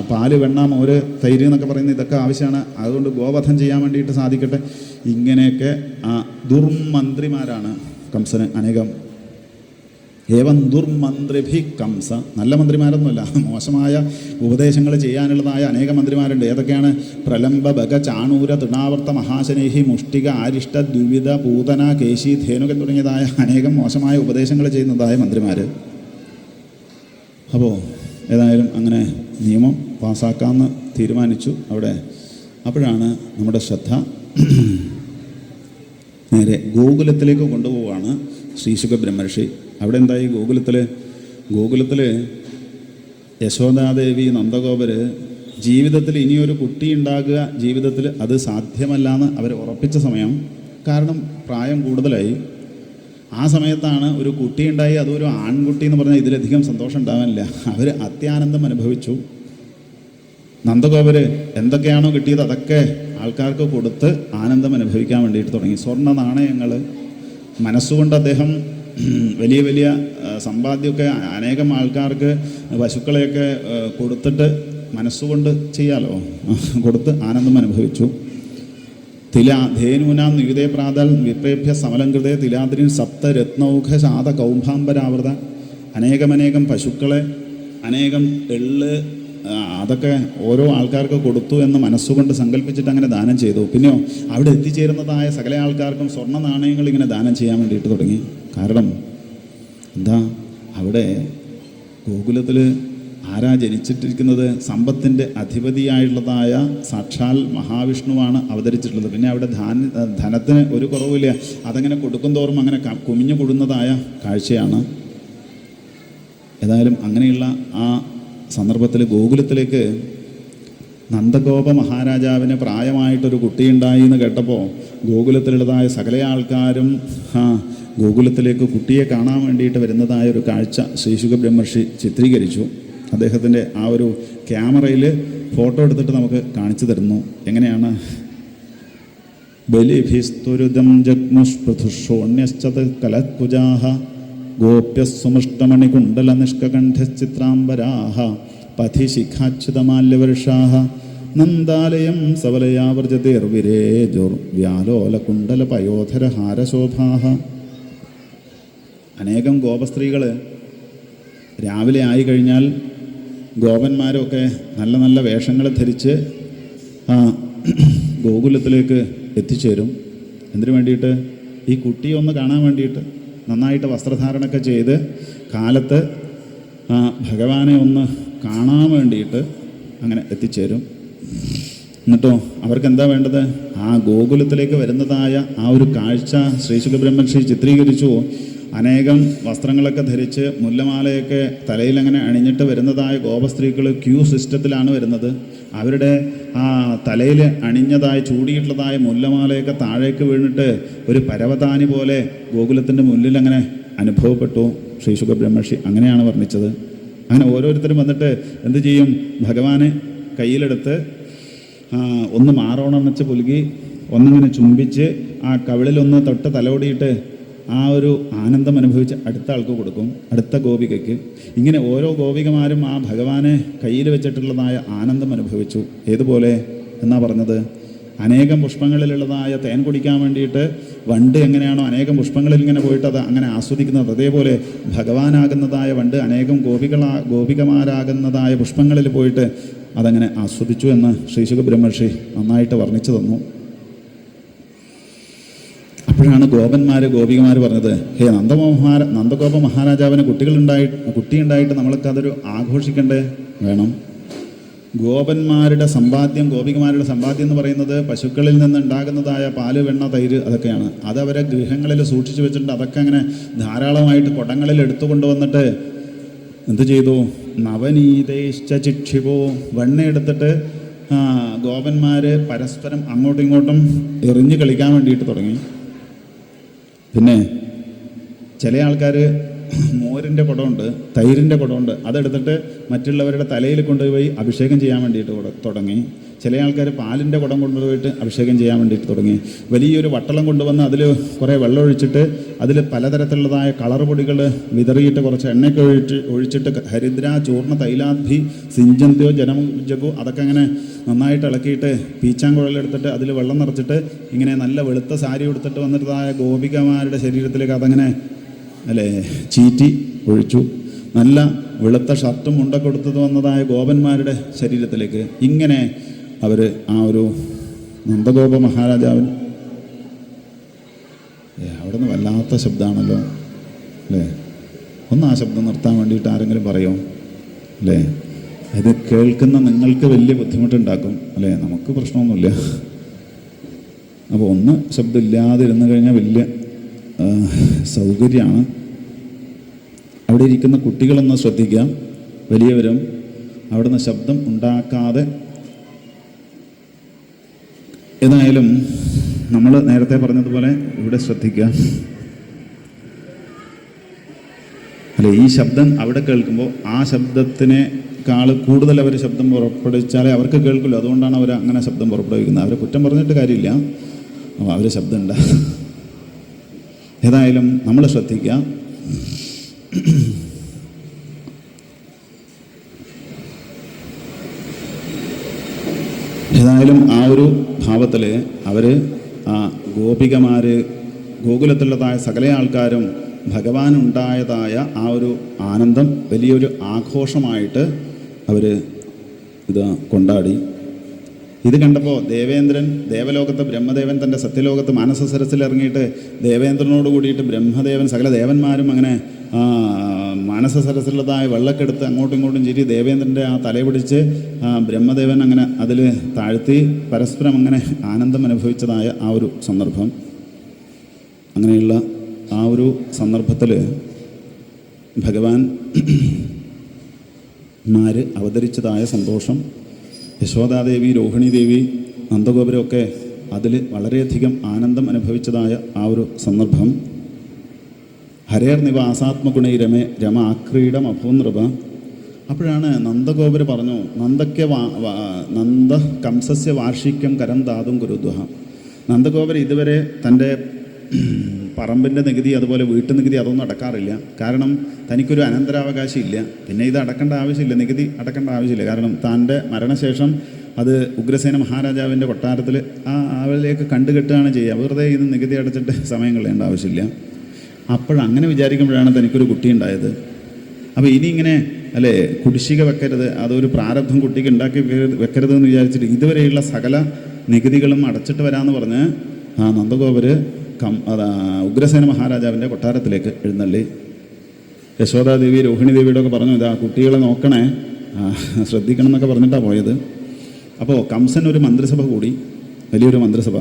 പാല്, വെണ്ണ, മോര്, തൈര് എന്നൊക്കെ പറയുന്ന ഇതൊക്കെ ആവശ്യമാണ്. അതുകൊണ്ട് ഗോവധം ചെയ്യാൻ വേണ്ടിയിട്ട് സാധിക്കട്ടെ. ഇങ്ങനെയൊക്കെ ദുർമന്ത്രിമാരാണ് കംസന് അനേകം. ഏവം ദുർമന്ത്രിഭി കംസ. നല്ല മന്ത്രിമാരൊന്നുമല്ല, മോശമായ ഉപദേശങ്ങൾ ചെയ്യാനുള്ളതായ അനേക മന്ത്രിമാരുണ്ട്. ഏതൊക്കെയാണ്? പ്രലംബ, ബഗ, ചാണൂര, തൃണാവർത്ത, മഹാശനേഹി, മുഷ്ടിക, ആരിഷ്ട, ദ്വിവിധ, പൂതന, കേശി, ധേനുകൻ തുടങ്ങിയതായ അനേകം മോശമായ ഉപദേശങ്ങൾ ചെയ്യുന്നതായ മന്ത്രിമാർ. അപ്പോൾ ഏതായാലും അങ്ങനെ നിയമം പാസ്സാക്കാമെന്ന് തീരുമാനിച്ചു അവിടെ. അപ്പോഴാണ് നമ്മുടെ ശ്രദ്ധ നേരെ ഗോകുലത്തിലേക്ക് കൊണ്ടുപോവുകയാണ് ശ്രീശുക ബ്രഹ്മർഷി. അവിടെ എന്തായി? ഗോകുലത്തിൽ യശോദാദേവി, നന്ദഗോപർ ജീവിതത്തിൽ ഇനിയൊരു കുട്ടി ഉണ്ടാകുക, ജീവിതത്തിൽ അത് സാധ്യമല്ല എന്ന് അവർ ഉറപ്പിച്ച സമയം. കാരണം പ്രായം കൂടുതലായി. ആ സമയത്താണ് ഒരു കുട്ടിയുണ്ടായി, അതൊരു ആൺകുട്ടി എന്ന് പറഞ്ഞാൽ ഇതിലധികം സന്തോഷം ഉണ്ടാവാനില്ല. അവർ അത്യാനന്ദം അനുഭവിച്ചു. നന്ദഗോപർ എന്തൊക്കെയാണോ കിട്ടിയത് അതൊക്കെ ആൾക്കാർക്ക് കൊടുത്ത് ആനന്ദം അനുഭവിക്കാൻ വേണ്ടിയിട്ട് തുടങ്ങി. സ്വർണ്ണ നാണയങ്ങൾ, മനസ്സുകൊണ്ട് അദ്ദേഹം വലിയ വലിയ സമ്പാദ്യമൊക്കെ അനേകം ആൾക്കാർക്ക് പശുക്കളെയൊക്കെ കൊടുത്തിട്ട് മനസ്സുകൊണ്ട് ചെയ്യാലോ, കൊടുത്ത് ആനന്ദം അനുഭവിച്ചു. ധേനൂനാം നിയുതേ പ്രാതൽ വിപ്രേഭ്യ സമലംകൃതേ തിലാദ്രിൻ സപ്തരത്നൗഘശാത കൗംഭാംബരാവൃത. അനേകമനേകം പശുക്കളെ, അനേകം എള്ള്, അതൊക്കെ ഓരോ ആൾക്കാർക്ക് കൊടുത്തു എന്ന് മനസ്സുകൊണ്ട് സങ്കല്പിച്ചിട്ട് അങ്ങനെ ദാനം ചെയ്തു. പിന്നെയോ അവിടെ എത്തിച്ചേരുന്നതായ സകല ആൾക്കാർക്കും സ്വർണ്ണ നാണയങ്ങൾ ഇങ്ങനെ ദാനം ചെയ്യാൻ വേണ്ടിയിട്ട് തുടങ്ങി. കാരണം എന്താ, അവിടെ ഗോകുലത്തിൽ ആരാ ജനിച്ചിട്ടിരിക്കുന്നത്? സമ്പത്തിൻ്റെ അധിപതിയായിട്ടുള്ളതായ സാക്ഷാൽ മഹാവിഷ്ണുവാണ് അവതരിച്ചിട്ടുള്ളത്. പിന്നെ അവിടെ ധനത്തിന് ഒരു കുറവില്ല. അതങ്ങനെ കൊടുക്കും തോറും അങ്ങനെ കുമിഞ്ഞു കൂടുന്നതായ കാഴ്ചയാണ്. ഏതായാലും അങ്ങനെയുള്ള ആ സന്ദർഭത്തിൽ ഗോകുലത്തിലേക്ക് നന്ദഗോപ മഹാരാജാവിന് പ്രായമായിട്ടൊരു കുട്ടിയുണ്ടായി എന്ന് കേട്ടപ്പോൾ ഗോകുലത്തിലുള്ളതായ സകല ആൾക്കാരും ഗോകുലത്തിലേക്ക് കുട്ടിയെ കാണാൻ വേണ്ടിയിട്ട് വരുന്നതായ ഒരു കാഴ്ച ശ്രീശുക ബ്രഹ്മർഷി ചിത്രീകരിച്ചു. അദ്ദേഹത്തിൻ്റെ ആ ഒരു ക്യാമറയിൽ ഫോട്ടോ എടുത്തിട്ട് നമുക്ക് കാണിച്ചു തരുന്നു. എങ്ങനെയാണ്? ബലിഭിസ്തുരുദം ജഗ്മുഷ്പൃഥുഷോണ്യശ്ചത് കലത്കുജാഹ ഗോപ്യസുമൃഷ്ടമണികുണ്ടല നിഷ്കകണ്ഠശ്ചിത്രാംബരാഹ പഥിശിഖാച്യുതമാല്യവർഷാഹ നന്ദാലയം സവലയാവർജതിർവിരേജോർ വ്യാലോലകുണ്ടല പയോധരഹാരശോഭാഹ. അനേകം ഗോപസ്ത്രീകൾ രാവിലെ ആയിക്കഴിഞ്ഞാൽ ഗോപന്മാരൊക്കെ നല്ല നല്ല വേഷങ്ങൾ ധരിച്ച് ഗോകുലത്തിലേക്ക് എത്തിച്ചേരും. എന്തിനു വേണ്ടിയിട്ട്? ഈ കുട്ടിയെ ഒന്ന് കാണാൻ വേണ്ടിയിട്ട്. നന്നായിട്ട് വസ്ത്രധാരണമൊക്കെ ചെയ്ത് കാലത്ത് ഭഗവാനെ ഒന്ന് കാണാൻ വേണ്ടിയിട്ട് അങ്ങനെ എത്തിച്ചേരും. എന്നിട്ടോ അവർക്ക് എന്താ വേണ്ടത്? ആ ഗോകുലത്തിലേക്ക് വരുന്നതായ ആ ഒരു കാഴ്ച ശ്രീശുക ബ്രഹ്മർഷി ചിത്രീകരിച്ചു. അനേകം വസ്ത്രങ്ങളൊക്കെ ധരിച്ച് മുല്ലമാലയൊക്കെ തലയിലങ്ങനെ അണിഞ്ഞിട്ട് വരുന്നതായ ഗോപസ്ത്രീകൾ ക്യൂ സിസ്റ്റത്തിലാണ് വരുന്നത്. അവരുടെ ആ തലയിൽ അണിഞ്ഞതായ ചൂടിയിട്ടുള്ളതായ മുല്ലമാലയൊക്കെ താഴേക്ക് വീണിട്ട് ഒരു പരവതാനി പോലെ ഗോകുലത്തിൻ്റെ മുന്നിൽ അങ്ങനെ അനുഭവപ്പെട്ടു. ശ്രീശുക ബ്രഹ്മർഷി അങ്ങനെയാണ് വർണ്ണിച്ചത്. അങ്ങനെ ഓരോരുത്തരും വന്നിട്ട് എന്ത് ചെയ്യും? ഭഗവാനെ കയ്യിലെടുത്ത് ഒന്ന് മാറോണച്ച് പുലുകി ഒന്നിങ്ങനെ ചുംബിച്ച് ആ കവിളിലൊന്ന് തൊട്ട് തലോടിയിട്ട് ആ ഒരു ആനന്ദം അനുഭവിച്ച് അടുത്ത ആൾക്ക് കൊടുക്കും, അടുത്ത ഗോപികയ്ക്ക്. ഇങ്ങനെ ഓരോ ഗോപികമാരും ആ ഭഗവാനെ കയ്യിൽ വെച്ചിട്ടുള്ളതായ ആനന്ദം അനുഭവിച്ചു. ഏതുപോലെ എന്നാ പറഞ്ഞത്? അനേകം പുഷ്പങ്ങളിലുള്ളതായ തേൻ കുടിക്കാൻ വേണ്ടിയിട്ട് വണ്ട് എങ്ങനെയാണോ അനേകം പുഷ്പങ്ങളിൽ ഇങ്ങനെ പോയിട്ട് അത് അങ്ങനെ ആസ്വദിക്കുന്നത്, അതേപോലെ ഭഗവാനാകുന്നതായ വണ്ട് അനേകം ഗോപികമാരാകുന്നതായ പുഷ്പങ്ങളിൽ പോയിട്ട് അതങ്ങനെ ആസ്വദിച്ചു എന്ന് ശ്രീശുക ബ്രഹ്മർഷി നന്നായിട്ട് വർണ്ണിച്ചു തന്നു. അപ്പോഴാണ് ഗോപികമാർ പറഞ്ഞത്, ഹേ നന്ദഗോപ മഹാരാജാവിന് കുട്ടിയുണ്ടായിട്ട് നമ്മൾക്ക് അതൊരു ആഘോഷിക്കണ്ടേ വേണം. ഗോപന്മാരുടെ സമ്പാദ്യം, ഗോപികമാരുടെ സമ്പാദ്യം എന്ന് പറയുന്നത് പശുക്കളിൽ നിന്നുണ്ടാകുന്നതായ പാല്, വെണ്ണ, തൈര് അതൊക്കെയാണ്. അതവരെ ഗൃഹങ്ങളിൽ സൂക്ഷിച്ചു വെച്ചിട്ടുണ്ട്. അതൊക്കെ അങ്ങനെ ധാരാളമായിട്ട് കുടങ്ങളിൽ എടുത്തു കൊണ്ടുവന്നിട്ട് എന്ത് ചെയ്തു? നവനീതൈശ്ച ചിക്ഷിപോ, വെണ്ണ എടുത്തിട്ട് ഗോപന്മാർ പരസ്പരം അങ്ങോട്ടും ഇങ്ങോട്ടും എറിഞ്ഞ് കളിക്കാൻ വേണ്ടിയിട്ട് തുടങ്ങി. പിന്നെ ചില ആൾക്കാർ മോരിൻ്റെ കുടമുണ്ട്, തൈരിൻ്റെ കുടമുണ്ട്, അതെടുത്തിട്ട് മറ്റുള്ളവരുടെ തലയിൽ കൊണ്ടുപോയി അഭിഷേകം ചെയ്യാൻ വേണ്ടിയിട്ട് തുടങ്ങി. ചില ആൾക്കാർ പാലിൻ്റെ കുടം കൊണ്ടുപോയിട്ട് അഭിഷേകം ചെയ്യാൻ വേണ്ടിയിട്ട് തുടങ്ങി. വലിയൊരു വട്ടളം കൊണ്ടുവന്ന് അതിൽ കുറേ വെള്ളം ഒഴിച്ചിട്ട് അതിൽ പലതരത്തിലുള്ളതായ കളർ പൊടികൾ വിതറിയിട്ട് കുറച്ച് എണ്ണയൊക്കെ ഒഴിച്ചിട്ട് ഹരിദ്ര ചൂർണ്ണ തൈലാഭി സിഞ്ചന്ത്യോ ജനജഗു അതൊക്കെ അങ്ങനെ നന്നായിട്ട് ഇളക്കിയിട്ട് പീച്ചാങ്കുഴലെടുത്തിട്ട് അതിൽ വെള്ളം നിറച്ചിട്ട് ഇങ്ങനെ നല്ല വെളുത്ത സാരി എടുത്തിട്ട് വന്നിട്ടതായ ഗോപികമാരുടെ ശരീരത്തിലേക്ക് അതങ്ങനെ ചീറ്റി ഒഴിച്ചു. നല്ല വെളുത്ത ഷർട്ടും മുണ്ടൊക്കെ കൊടുത്തത് വന്നതായ ഗോപന്മാരുടെ ശരീരത്തിലേക്ക് ഇങ്ങനെ അവർ ആ ഒരു നന്ദഗോപ മഹാരാജാവിന് അവിടെ നിന്ന് വല്ലാത്ത ശബ്ദമാണല്ലോ അല്ലേ? ഒന്ന് ആ ശബ്ദം നിർത്താൻ വേണ്ടിയിട്ട് ആരെങ്കിലും പറയോ അല്ലേ? ഇത് കേൾക്കുന്ന നിങ്ങൾക്ക് വലിയ ബുദ്ധിമുട്ടുണ്ടാക്കും അല്ലേ? നമുക്ക് പ്രശ്നമൊന്നുമില്ല. അപ്പോൾ ഒന്ന് ശബ്ദമില്ലാതെ ഇരുന്ന് കഴിഞ്ഞാൽ വലിയ സൗകര്യമാണ്. അവിടെ ഇരിക്കുന്ന കുട്ടികളൊന്ന് ശ്രദ്ധിക്കാം, വലിയവരും അവിടുന്ന് ശബ്ദം ഉണ്ടാക്കാതെ. ഏതായാലും നമ്മൾ നേരത്തെ പറഞ്ഞതുപോലെ ഇവിടെ ശ്രദ്ധിക്കുക. അല്ലെ, ഈ ശബ്ദം അവിടെ കേൾക്കുമ്പോൾ ആ ശബ്ദത്തിനേക്കാൾ കൂടുതൽ അവർ ശബ്ദം പുറപ്പെടുവിച്ചാലേ അവർക്ക് കേൾക്കുള്ളൂ. അതുകൊണ്ടാണ് അവർ അങ്ങനെ ശബ്ദം പുറപ്പെടുവിക്കുന്നത്. അവരെ കുറ്റം പറഞ്ഞിട്ട് കാര്യമില്ല, അവർ ശബ്ദം ഉണ്ട്. ഏതായാലും നമ്മൾ ശ്രദ്ധിക്കുക. ഏതായാലും ആ ഒരു ഭാവത്തിൽ അവർ ആ ഗോപികമാർ, ഗോകുലത്തിലുള്ളതായ സകല ആൾക്കാരും ഭഗവാൻ ഉണ്ടായതായ ആ ഒരു ആനന്ദം വലിയൊരു ആഘോഷമായിട്ട് അവർ ഇത് കൊണ്ടാടി. ഇത് കണ്ടപ്പോൾ ദേവേന്ദ്രൻ, ദേവലോകത്ത് ബ്രഹ്മദേവൻ തൻ്റെ സത്യലോകത്ത് മാനസ സരസിലിറങ്ങിയിട്ട് ദേവേന്ദ്രനോട് കൂടിയിട്ട് ബ്രഹ്മദേവൻ സകല ദേവന്മാരും അങ്ങനെ മാനസ സരസിലുള്ളതായ വെള്ളക്കെടുത്ത് അങ്ങോട്ടും ഇങ്ങോട്ടും ചിരി ദേവേന്ദ്രൻ്റെ ആ തല പിടിച്ച് ബ്രഹ്മദേവൻ അങ്ങനെ അതിൽ താഴ്ത്തി പരസ്പരം അങ്ങനെ ആനന്ദം അനുഭവിച്ചതായ ആ ഒരു സന്ദർഭം. അങ്ങനെയുള്ള ആ ഒരു സന്ദർഭത്തിൽ ഭഗവാൻ മാര് അവതരിച്ചതായ സന്തോഷം, യശോദാദേവി, രോഹിണീദേവി, നന്ദഗോപുരമൊക്കെ അതിൽ വളരെയധികം ആനന്ദം അനുഭവിച്ചതായ ആ ഒരു സന്ദർഭം. ഹരേർ നിവാസാത്മഗുണൈ രമ ആക്രീഡം അഭൂനൃപ. അപ്പോഴാണ് നന്ദഗോപുര പറഞ്ഞു, നന്ദ കംസസ്യ വാർഷിക്യം കരം ദാതും കുരുദ്വഹ. നന്ദഗോപുര ഇതുവരെ തൻ്റെ പറമ്പിൻ്റെ നികുതി അതുപോലെ വീട്ടു നികുതി അതൊന്നും അടക്കാറില്ല. കാരണം തനിക്കൊരു അനന്തരാവകാശം ഇല്ല. പിന്നെ ഇത് അടക്കേണ്ട ആവശ്യമില്ല, നികുതി അടക്കേണ്ട ആവശ്യമില്ല. കാരണം തൻ്റെ മരണശേഷം അത് ഉഗ്രസേന മഹാരാജാവിൻ്റെ കൊട്ടാരത്തിൽ അവരിലേക്ക് കണ്ടുകെട്ടുകയാണ് ചെയ്യുക. വെറുതെ ഇത് നികുതി അടച്ചിട്ട് സമയം കളയേണ്ട ആവശ്യമില്ല. അപ്പോഴങ്ങനെ വിചാരിക്കുമ്പോഴാണ് തനിക്കൊരു കുട്ടി ഉണ്ടായത്. അപ്പോൾ ഇനി ഇങ്ങനെ അല്ലേ കുടിശ്ശിക വെക്കരുത്, അതൊരു പ്രാരബ്ധം കുട്ടിക്ക് ഉണ്ടാക്കി വെക്കരുതെന്ന് വിചാരിച്ചിട്ട് ഇതുവരെയുള്ള സകല നികുതികളും അടച്ചിട്ട് വരാമെന്ന് പറഞ്ഞ് ആ നന്ദഗോപര് ഉഗ്രസേന മഹാരാജാവിൻ്റെ കൊട്ടാരത്തിലേക്ക് എഴുന്നള്ളി. യശോദാദേവി, രോഹിണി ദേവിയുടെ ഒക്കെ പറഞ്ഞു, ഇതാ കുട്ടികളെ നോക്കണേ, ശ്രദ്ധിക്കണം എന്നൊക്കെ പറഞ്ഞിട്ടാണ് പോയത്. അപ്പോൾ കംസൻ ഒരു മന്ത്രിസഭ കൂടി, വലിയൊരു മന്ത്രിസഭ.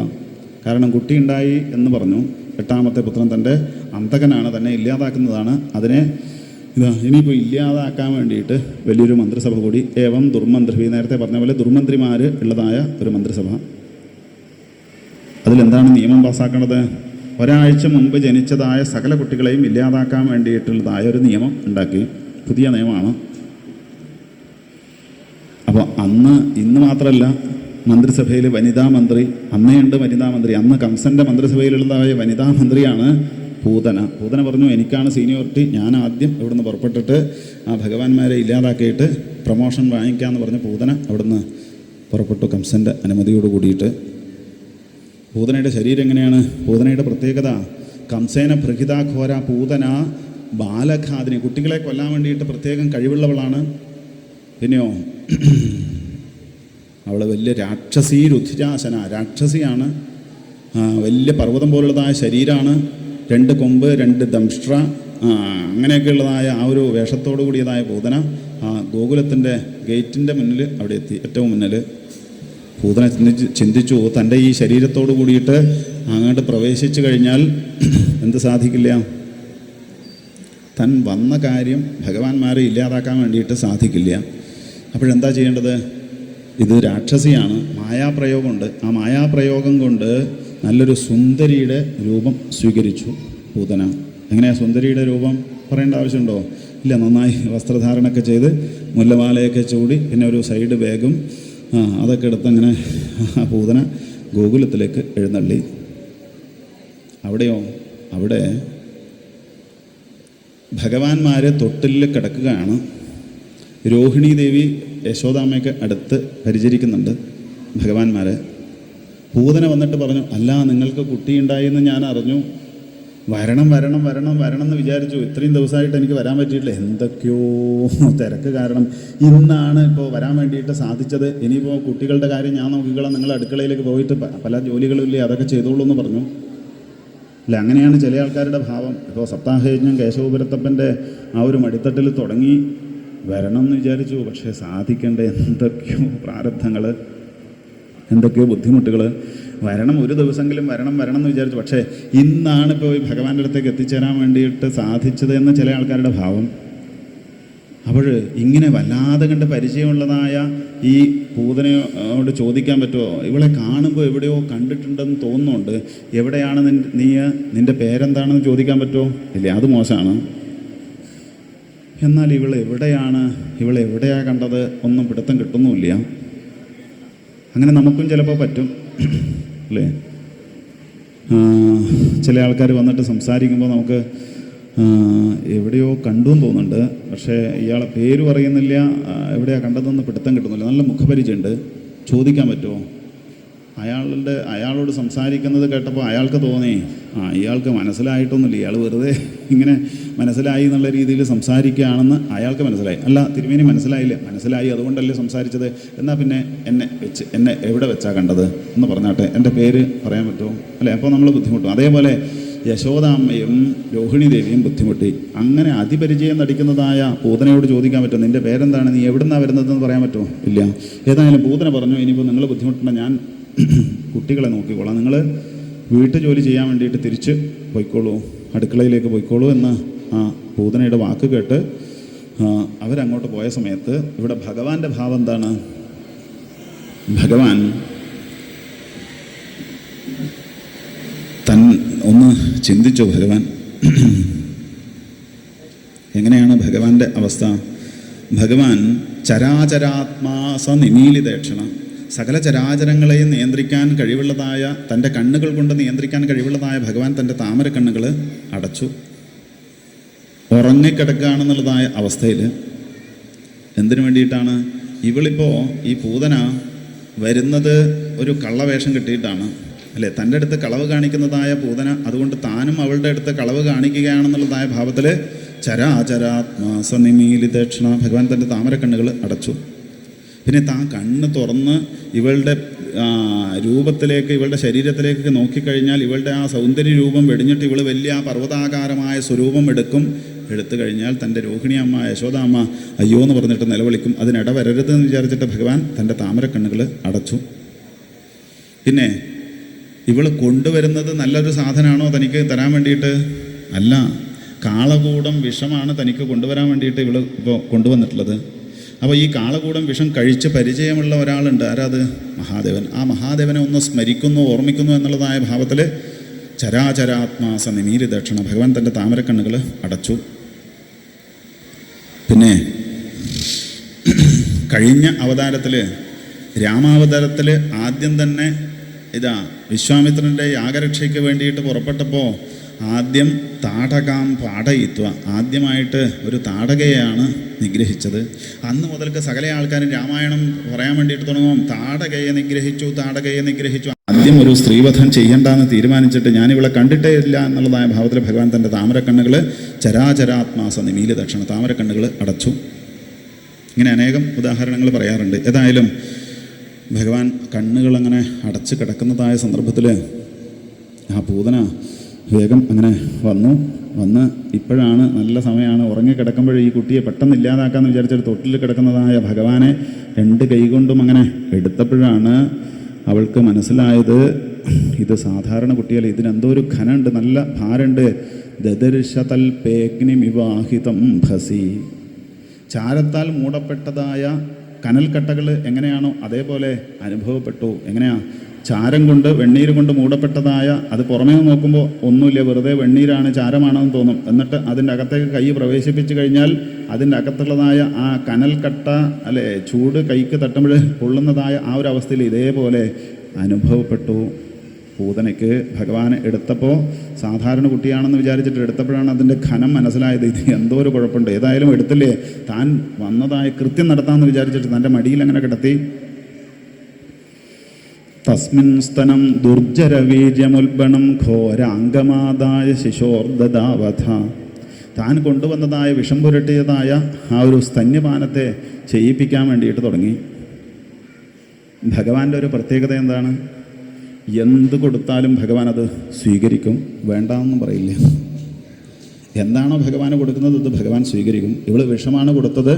കാരണം കുട്ടി ഉണ്ടായി എന്ന് പറഞ്ഞു, 8ാമത്തെ പുത്രൻ തൻ്റെ അന്തകനാണ്, തന്നെ ഇല്ലാതാക്കുന്നതാണ്. അതിനെ ഇനിയിപ്പോൾ ഇല്ലാതാക്കാൻ വേണ്ടിയിട്ട് വലിയൊരു മന്ത്രിസഭ കൂടി. ഏവം ദുർമന്ത്രി, നേരത്തെ പറഞ്ഞ പോലെ ദുർമന്ത്രിമാർ ഉള്ളതായ ഒരു മന്ത്രിസഭ. അതിലെന്താണ് നിയമം പാസ്സാക്കേണ്ടത്? ഒരാഴ്ച മുമ്പ് ജനിച്ചതായ സകല കുട്ടികളെയും ഇല്ലാതാക്കാൻ വേണ്ടിയിട്ടുള്ളതായ ഒരു നിയമം ഉണ്ടാക്കി. പുതിയ നിയമമാണ്. അപ്പോൾ ഇന്ന് മാത്രമല്ല, മന്ത്രിസഭയിൽ വനിതാ മന്ത്രി അന്നേയുണ്ട്. വനിതാ മന്ത്രി അന്ന് കംസൻ്റെ മന്ത്രിസഭയിലുള്ളതായ വനിതാ മന്ത്രിയാണ് പൂതന. പൂതന പറഞ്ഞു, എനിക്കാണ് സീനിയോറിറ്റി, ഞാൻ ആദ്യം ഇവിടുന്ന് പുറപ്പെട്ടിട്ട് ആ ഭഗവാന്മാരെ ഇല്ലാതാക്കിയിട്ട് പ്രമോഷൻ വാങ്ങിക്കാമെന്ന് പറഞ്ഞ് പൂതന അവിടുന്ന് പുറപ്പെട്ടു കംസൻ്റെ അനുമതിയോട് കൂടിയിട്ട്. പൂതനയുടെ ശരീരം എങ്ങനെയാണ്? പൂതനയുടെ പ്രത്യേകത, കംസേന പ്രഹിതാഘോര പൂതന ബാലഘാതിനി, കുട്ടികളെ കൊല്ലാൻ വേണ്ടിയിട്ട് പ്രത്യേകം കഴിവുള്ളവളാണ്. പിന്നെയോ അവൾ വലിയ രാക്ഷസീ രുധിരാശന, രാക്ഷസിയാണ്. വലിയ പർവ്വതം പോലുള്ളതായ ശരീരമാണ്, 2 കൊമ്പ്, 2 ദംഷ്ട്ര, അങ്ങനെയൊക്കെ ഉള്ളതായ ആ ഒരു വേഷത്തോടു കൂടിയതായ പൂതന ഗോകുലത്തിൻ്റെ ഗേറ്റിൻ്റെ മുന്നിൽ അവിടെ എത്തി. ഏറ്റവും മുന്നിൽ പൂതന ചിന്തിച്ചു, തൻ്റെ ഈ ശരീരത്തോടു കൂടിയിട്ട് അങ്ങോട്ട് പ്രവേശിച്ചു കഴിഞ്ഞാൽ എന്ത് സാധിക്കില്ല? തൻ വന്ന കാര്യം ഭഗവാന്മാരെ ഇല്ലാതാക്കാൻ വേണ്ടിയിട്ട് സാധിക്കില്ല. അപ്പോഴെന്താ ചെയ്യേണ്ടത്? ഇത് രാക്ഷസിയാണ്, മായാപ്രയോഗമുണ്ട്. ആ മായാപ്രയോഗം കൊണ്ട് നല്ലൊരു സുന്ദരിയുടെ രൂപം സ്വീകരിച്ചു പൂതന. എങ്ങനെയാണ് സുന്ദരിയുടെ രൂപം? പറയേണ്ട ആവശ്യമുണ്ടോ? ഇല്ല. നന്നായി വസ്ത്രധാരണമൊക്കെ ചെയ്ത് മുല്ലമാലയൊക്കെ ചൂടി പിന്നെ ഒരു സൈഡ് ബാഗും അതൊക്കെ എടുത്തങ്ങനെ പൂതന ഗോകുലത്തിലേക്ക് എഴുന്നള്ളി. അവിടെ ഭഗവാന്മാരെ തൊട്ടിൽ കിടക്കുകയാണ്. രോഹിണി ദേവി യശോദാമ്മയ്ക്ക് അടുത്ത് പരിചരിക്കുന്നുണ്ട് ഭഗവാന്മാരെ. പൂതന വന്നിട്ട് പറഞ്ഞു, അല്ല നിങ്ങൾക്ക് കുട്ടിയുണ്ടായെന്ന് ഞാൻ അറിഞ്ഞു, വരണം എന്ന് വിചാരിച്ചു. ഇത്രയും ദിവസമായിട്ട് എനിക്ക് വരാൻ പറ്റിയിട്ടില്ല, എന്തൊക്കെയോ തിരക്ക് കാരണം ഇന്നാണ് ഇപ്പോൾ വരാൻ വേണ്ടിയിട്ട് സാധിച്ചത്. ഇനിയിപ്പോൾ കുട്ടികളുടെ കാര്യം ഞാൻ നോക്കിക്കോളാം, നിങ്ങൾ അടുക്കളയിലേക്ക് പോയിട്ട് പല ജോലികളില്ലേ അതൊക്കെ ചെയ്തോളൂ എന്ന് പറഞ്ഞു. അല്ല, അങ്ങനെയാണ് ചില ആൾക്കാരുടെ ഭാവം. ഇപ്പോൾ സപ്താഹയജ്ഞം കേശവപുരത്തപ്പൻ്റെ ആ ഒരു മടിത്തട്ടിൽ തുടങ്ങി വരണം എന്ന് വിചാരിച്ചു, പക്ഷേ സാധിക്കേണ്ട എന്തൊക്കെയോ പ്രാരബ്ധങ്ങൾ, എന്തൊക്കെയോ ബുദ്ധിമുട്ടുകൾ. വരണം, ഒരു ദിവസമെങ്കിലും വരണം എന്ന് വിചാരിച്ചു, പക്ഷേ ഇന്നാണ് ഇപ്പോൾ ഈ ഭഗവാന്റെ അടുത്തേക്ക് എത്തിച്ചേരാൻ വേണ്ടിയിട്ട് സാധിച്ചത് എന്ന് ചില ആൾക്കാരുടെ ഭാവം. അപ്പോൾ ഇങ്ങനെ വല്ലാതെ കണ്ട് പരിചയമുള്ളതായ ഈ പൂതനയോട് ചോദിക്കാൻ പറ്റുമോ? ഇവളെ കാണുമ്പോൾ എവിടെയോ കണ്ടിട്ടുണ്ടെന്ന് തോന്നുന്നുണ്ട്, എവിടെയാണ് നിൻ്റെ പേരെന്താണെന്ന് ചോദിക്കാൻ പറ്റുമോ? ഇല്ല, അത് മോശമാണ്. എന്നാൽ ഇവളെവിടെയാണ് കണ്ടത് ഒന്നും പിടുത്തം കിട്ടുന്നുമില്ല. അങ്ങനെ നമുക്കും ചിലപ്പോൾ പറ്റും അല്ലേ? ചില ആൾക്കാർ വന്നിട്ട് സംസാരിക്കുമ്പോൾ നമുക്ക് എവിടെയോ കണ്ടു എന്ന് തോന്നുന്നുണ്ട്, പക്ഷേ ഇയാളെ പേര് പറയുന്നില്ല, എവിടെയാണ് കണ്ടതെന്ന് പിടുത്തം കിട്ടുന്നില്ല. നല്ല മുഖപരിചയമുണ്ട്, ചോദിക്കാൻ പറ്റുമോ? അയാളോട് സംസാരിക്കുന്നത് കേട്ടപ്പോൾ അയാൾക്ക് തോന്നി ഇയാൾക്ക് മനസ്സിലായിട്ടൊന്നുമില്ല, ഇയാൾ വെറുതെ ഇങ്ങനെ മനസ്സിലായി എന്നുള്ള രീതിയിൽ സംസാരിക്കുകയാണെന്ന് അയാൾക്ക് മനസ്സിലായി. അല്ല തിരുമേനി മനസ്സിലായി അതുകൊണ്ടല്ലേ സംസാരിച്ചത്, എന്നാൽ പിന്നെ എന്നെ എവിടെ വെച്ചാണ് കണ്ടത് എന്ന് പറഞ്ഞാട്ടെ, എൻ്റെ പേര് പറയാൻ പറ്റുമോ അല്ലേ? അപ്പോൾ നമ്മൾ ബുദ്ധിമുട്ടും. അതേപോലെ യശോദാമ്മയും രോഹിണി ദേവിയും ബുദ്ധിമുട്ടി. അങ്ങനെ അതിപരിചയം നടിക്കുന്നതായ പൂതനയോട് ചോദിക്കാൻ പറ്റുമോ, നിൻ്റെ പേരെന്താണ്, നീ എവിടുന്നാണ് വരുന്നതെന്ന് പറയാൻ പറ്റുമോ? ഇല്ല. ഏതായാലും പൂതന പറഞ്ഞു, ഇനിയിപ്പോൾ നിങ്ങൾ ബുദ്ധിമുട്ടണ്ട, ഞാൻ കുട്ടികളെ നോക്കിക്കോളാം, നിങ്ങൾ വീട്ടു ജോലി ചെയ്യാൻ വേണ്ടിയിട്ട് തിരിച്ച് പോയിക്കോളൂ, അടുക്കളയിലേക്ക് പോയിക്കോളൂ എന്ന് ആ പൂതനയുടെ വാക്ക് കേട്ട് അവരങ്ങോട്ട് പോയ സമയത്ത് ഇവിടെ ഭഗവാന്റെ ഭാവം എന്താണ്? ഭഗവാൻ ഒന്ന് ചിന്തിച്ചു. ഭഗവാൻ എങ്ങനെയാണ് ഭഗവാന്റെ അവസ്ഥ? ഭഗവാൻ ചരാചരാത്മാസ നിമീലിതേക്ഷണ, സകല ചരാചരങ്ങളെയും നിയന്ത്രിക്കാൻ കഴിവുള്ളതായ, തൻ്റെ കണ്ണുകൾ കൊണ്ട് നിയന്ത്രിക്കാൻ കഴിവുള്ളതായ ഭഗവാൻ തൻ്റെ താമര കണ്ണുകൾ അടച്ചു ഉറങ്ങിക്കിടക്കുകയാണെന്നുള്ളതായ അവസ്ഥയിൽ. എന്തിനു വേണ്ടിയിട്ടാണ്? ഇവളിപ്പോൾ ഈ പൂതന വരുന്നത് ഒരു കള്ളവേഷം കിട്ടിയിട്ടാണ് അല്ലേ? തൻ്റെ അടുത്ത് കളവ് കാണിക്കുന്നതായ പൂതന, അതുകൊണ്ട് താനും അവളുടെ അടുത്ത് കളവ് കാണിക്കുകയാണെന്നുള്ളതായ ഭാവത്തിൽ ചരാചരാത്മാസ നിമീലിതേക്ഷണ, ഭഗവാൻ തൻ്റെ താമര കണ്ണുകൾ അടച്ചു. പിന്നെ താൻ കണ്ണ് തുറന്ന് ഇവളുടെ രൂപത്തിലേക്ക്, ഇവളുടെ ശരീരത്തിലേക്ക് നോക്കിക്കഴിഞ്ഞാൽ ഇവളുടെ ആ സൗന്ദര്യ രൂപം വെടിഞ്ഞിട്ട് ഇവൾ വലിയ ആ പർവ്വതാകാരമായ സ്വരൂപം എടുത്തു കഴിഞ്ഞാൽ തൻ്റെ രോഹിണി അമ്മ യശോദാമ്മ അയ്യോ എന്ന് പറഞ്ഞിട്ട് നിലവിളിക്കും. അതിനിട വരരുതെന്ന് വിചാരിച്ചിട്ട് ഭഗവാൻ തൻ്റെ താമര കണ്ണുകൾ അടച്ചു. പിന്നെ ഇവൾ കൊണ്ടുവരുന്നത് നല്ലൊരു സാധനമാണോ തനിക്ക് തരാൻ വേണ്ടിയിട്ട്? അല്ല, കാളകൂടം വിഷമാണ് തനിക്ക് കൊണ്ടുവരാൻ വേണ്ടിയിട്ട് ഇവൾ ഇപ്പോൾ കൊണ്ടുവന്നിട്ടുള്ളത്. അപ്പോൾ ഈ കാളകൂടം വിഷം കഴിച്ച് പരിചയമുള്ള ഒരാളുണ്ട്, ആരാത്? മഹാദേവൻ. ആ മഹാദേവനെ ഒന്ന് സ്മരിക്കുന്നു, ഓർമ്മിക്കുന്നു എന്നുള്ളതായ ഭാവത്തിൽ ചരാചരാത്മാസ നിമീലിതേക്ഷണ, ഭഗവാൻ തൻ്റെ താമരക്കണ്ണുകൾ അടച്ചു. പിന്നെ കഴിഞ്ഞ അവതാരത്തിൽ, രാമാവതാരത്തിൽ ആദ്യം തന്നെ വിശ്വാമിത്രൻ്റെ യാഗരക്ഷയ്ക്ക് വേണ്ടിയിട്ട് പുറപ്പെട്ടപ്പോൾ ആദ്യം താടകാം പാഠയിത്വ, ആദ്യമായിട്ട് ഒരു താടകയെയാണ് നിഗ്രഹിച്ചത്. അന്ന് മുതൽക്ക് സകല ആൾക്കാരും രാമായണം പറയാൻ വേണ്ടിയിട്ട് തുടങ്ങും, താടകയെ നിഗ്രഹിച്ചു. ആദ്യം ഒരു സ്ത്രീവധം ചെയ്യണ്ടെന്ന് തീരുമാനിച്ചിട്ട് ഞാനിവളെ കണ്ടിട്ടേ ഇല്ല എന്നുള്ളതായ ഭാവത്തിൽ ഭഗവാൻ തൻ്റെ താമരക്കണ്ണുകൾ ചരാചരാത്മാസ നിമീലിതക്ഷണ, താമരക്കണ്ണുകൾ അടച്ചു. ഇങ്ങനെ അനേകം ഉദാഹരണങ്ങൾ പറയാറുണ്ട്. ഏതായാലും ഭഗവാൻ കണ്ണുകളങ്ങനെ അടച്ച് കിടക്കുന്നതായ സന്ദർഭത്തിൽ ആ പൂതന വേഗം അങ്ങനെ വന്ന് ഇപ്പോഴാണ് നല്ല സമയമാണ്, ഉറങ്ങിക്കിടക്കുമ്പോൾ ഈ കുട്ടിയെ പെട്ടെന്ന് ഇല്ലാതാക്കാമെന്ന് വിചാരിച്ചിട്ട് തൊട്ടിൽ കിടക്കുന്നതായ ഭഗവാനെ 2 കൈകൊണ്ടും അങ്ങനെ എടുത്തപ്പോഴാണ് അവൾക്ക് മനസ്സിലായത് ഇത് സാധാരണ കുട്ടിയല്ല, ഇതിനെന്തോ ഒരു ഘനമുണ്ട്, നല്ല ഭാരമുണ്ട്. ദദർശതൽപേഗ്നിമിവാഹിതം ഭസി, ചാരത്താൽ മൂടപ്പെട്ടതായ കനൽക്കട്ടകൾ എങ്ങനെയാണോ അതേപോലെ അനുഭവപ്പെട്ടു. എങ്ങനെയാ? ചാരം കൊണ്ട്, വെണ്ണീര് കൊണ്ട് മൂടപ്പെട്ടതായ, അത് പുറമേ നോക്കുമ്പോൾ ഒന്നുമില്ല, വെറുതെ വെണ്ണീരാണ്, ചാരമാണെന്ന് തോന്നും. എന്നിട്ട് അതിൻ്റെ അകത്തേക്ക് കൈ പ്രവേശിപ്പിച്ച് കഴിഞ്ഞാൽ അതിൻ്റെ അകത്തുള്ളതായ ആ കനൽക്കട്ട അല്ലേ, ചൂട് കൈക്ക് തട്ടുമ്പോൾ പൊള്ളുന്നതായ ആ ഒരു അവസ്ഥയിൽ ഇതേപോലെ അനുഭവപ്പെട്ടു പൂതനയ്ക്ക്. ഭഗവാൻ എടുത്തപ്പോൾ സാധാരണ കുട്ടിയാണെന്ന് വിചാരിച്ചിട്ട് എടുത്തപ്പോഴാണ് അതിൻ്റെ ഘനം മനസ്സിലായത്, ഇത് എന്തോ ഒരു കുഴപ്പമുണ്ട്. ഏതായാലും എടുത്തില്ലേ, താൻ വന്നതായ കൃത്യം നടത്താമെന്ന് വിചാരിച്ചിട്ട് തൻ്റെ മടിയിൽ അങ്ങനെ കിടത്തി. തസ്മിൻ സ്തനം ദുർജരവീര്യമുൽബണം ഘോരാംഗമാദായ ശിശോർദദാവധ, താൻ കൊണ്ടുവന്നതായ വിഷം പുരട്ടിയതായ ആ ഒരു സ്തന്യപാനത്തെ ചെയ്യിപ്പിക്കാൻ വേണ്ടിയിട്ട് തുടങ്ങി. ഭഗവാന്റെ ഒരു പ്രത്യേകത എന്താണ്? എന്ത് കൊടുത്താലും ഭഗവാൻ അത് സ്വീകരിക്കും, വേണ്ടാന്നും പറയില്ല. എന്താണോ ഭഗവാന് കൊടുക്കുന്നത് അത് ഭഗവാൻ സ്വീകരിക്കും. ഇവൾ വിഷമാണ് കൊടുത്തത്,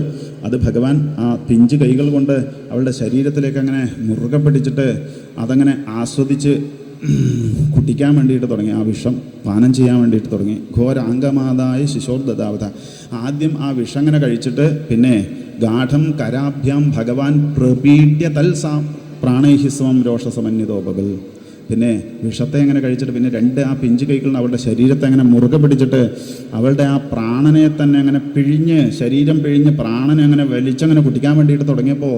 അത് ഭഗവാൻ ആ പിഞ്ച് കൈകൾ കൊണ്ട് അവളുടെ ശരീരത്തിലേക്ക് അങ്ങനെ മുറുകെ പിടിച്ചിട്ട് അതങ്ങനെ ആസ്വദിച്ച് കുടിക്കാൻ വേണ്ടിയിട്ട് തുടങ്ങി, ആ വിഷം പാനം ചെയ്യാൻ വേണ്ടിയിട്ട് തുടങ്ങി. ഘോരാംഗമാതായ ശിശോർദദാവധ, ആദ്യം ആ വിഷം അങ്ങനെ കഴിച്ചിട്ട് പിന്നെ ഗാഠം കരാഭ്യാം ഭഗവാൻ പ്രപീഡ്യ തൽസാ പ്രാണൈഹിസ്വം രോഷസമന്വിതോപകൾ, പിന്നെ വിഷത്തെ അങ്ങനെ കഴിച്ചിട്ട് പിന്നെ ആ പിഞ്ചു കൈകളിൽ അവളുടെ ശരീരത്തെ അങ്ങനെ മുറുകെ പിടിച്ചിട്ട് അവളുടെ ആ പ്രാണനെ തന്നെ അങ്ങനെ പിഴിഞ്ഞ്, ശരീരം പിഴിഞ്ഞ് പ്രാണനെ അങ്ങനെ വലിച്ചങ്ങനെ കുടിക്കാൻ വേണ്ടിയിട്ട് തുടങ്ങിയപ്പോൾ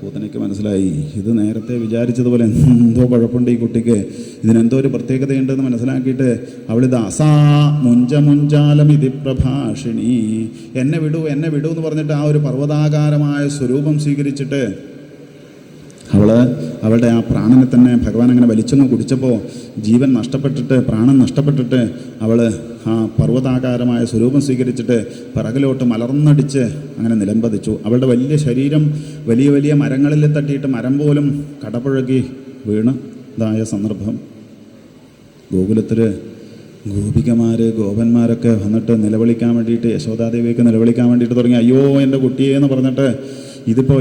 പൂതനയ്ക്ക് മനസ്സിലായി, ഇത് നേരത്തെ വിചാരിച്ചതുപോലെ എന്തോ കുഴപ്പമുണ്ട് ഈ കുട്ടിക്ക്, ഇതിനെന്തോ ഒരു പ്രത്യേകതയുണ്ടെന്ന് മനസ്സിലാക്കിയിട്ട് അവളിത് അസാ മുഞ്ചാലം ഇതി പ്രഭാഷിണി, എന്നെ വിടൂ എന്ന് പറഞ്ഞിട്ട് ആ ഒരു പർവ്വതാകാരമായ സ്വരൂപം സ്വീകരിച്ചിട്ട് അവളുടെ ആ പ്രാണനെ തന്നെ ഭഗവാൻ അങ്ങനെ വലിച്ചങ്ങ് കുടിച്ചപ്പോൾ ജീവൻ നഷ്ടപ്പെട്ടിട്ട്, പ്രാണൻ നഷ്ടപ്പെട്ടിട്ട് അവൾ ആ പർവ്വതാകാരമായ സ്വരൂപം സ്വീകരിച്ചിട്ട് പിറകിലോട്ട് മലർന്നടിച്ച് അങ്ങനെ നിലംപതിച്ചു. അവളുടെ വലിയ ശരീരം വലിയ വലിയ മരങ്ങളിൽ തട്ടിയിട്ട് മരം പോലും കടപുഴകി വീണ് ഇതായ സന്ദർഭം. ഗോകുലത്തിൽ ഗോപന്മാരൊക്കെ വന്നിട്ട് നിലവിളിക്കാൻ വേണ്ടിയിട്ട്, യശോദാദേവിയൊക്കെ നിലവിളിക്കാൻ വേണ്ടിയിട്ട് തുടങ്ങി. അയ്യോ എൻ്റെ കുട്ടിയെ എന്ന് പറഞ്ഞിട്ട്, ഇതിപ്പോൾ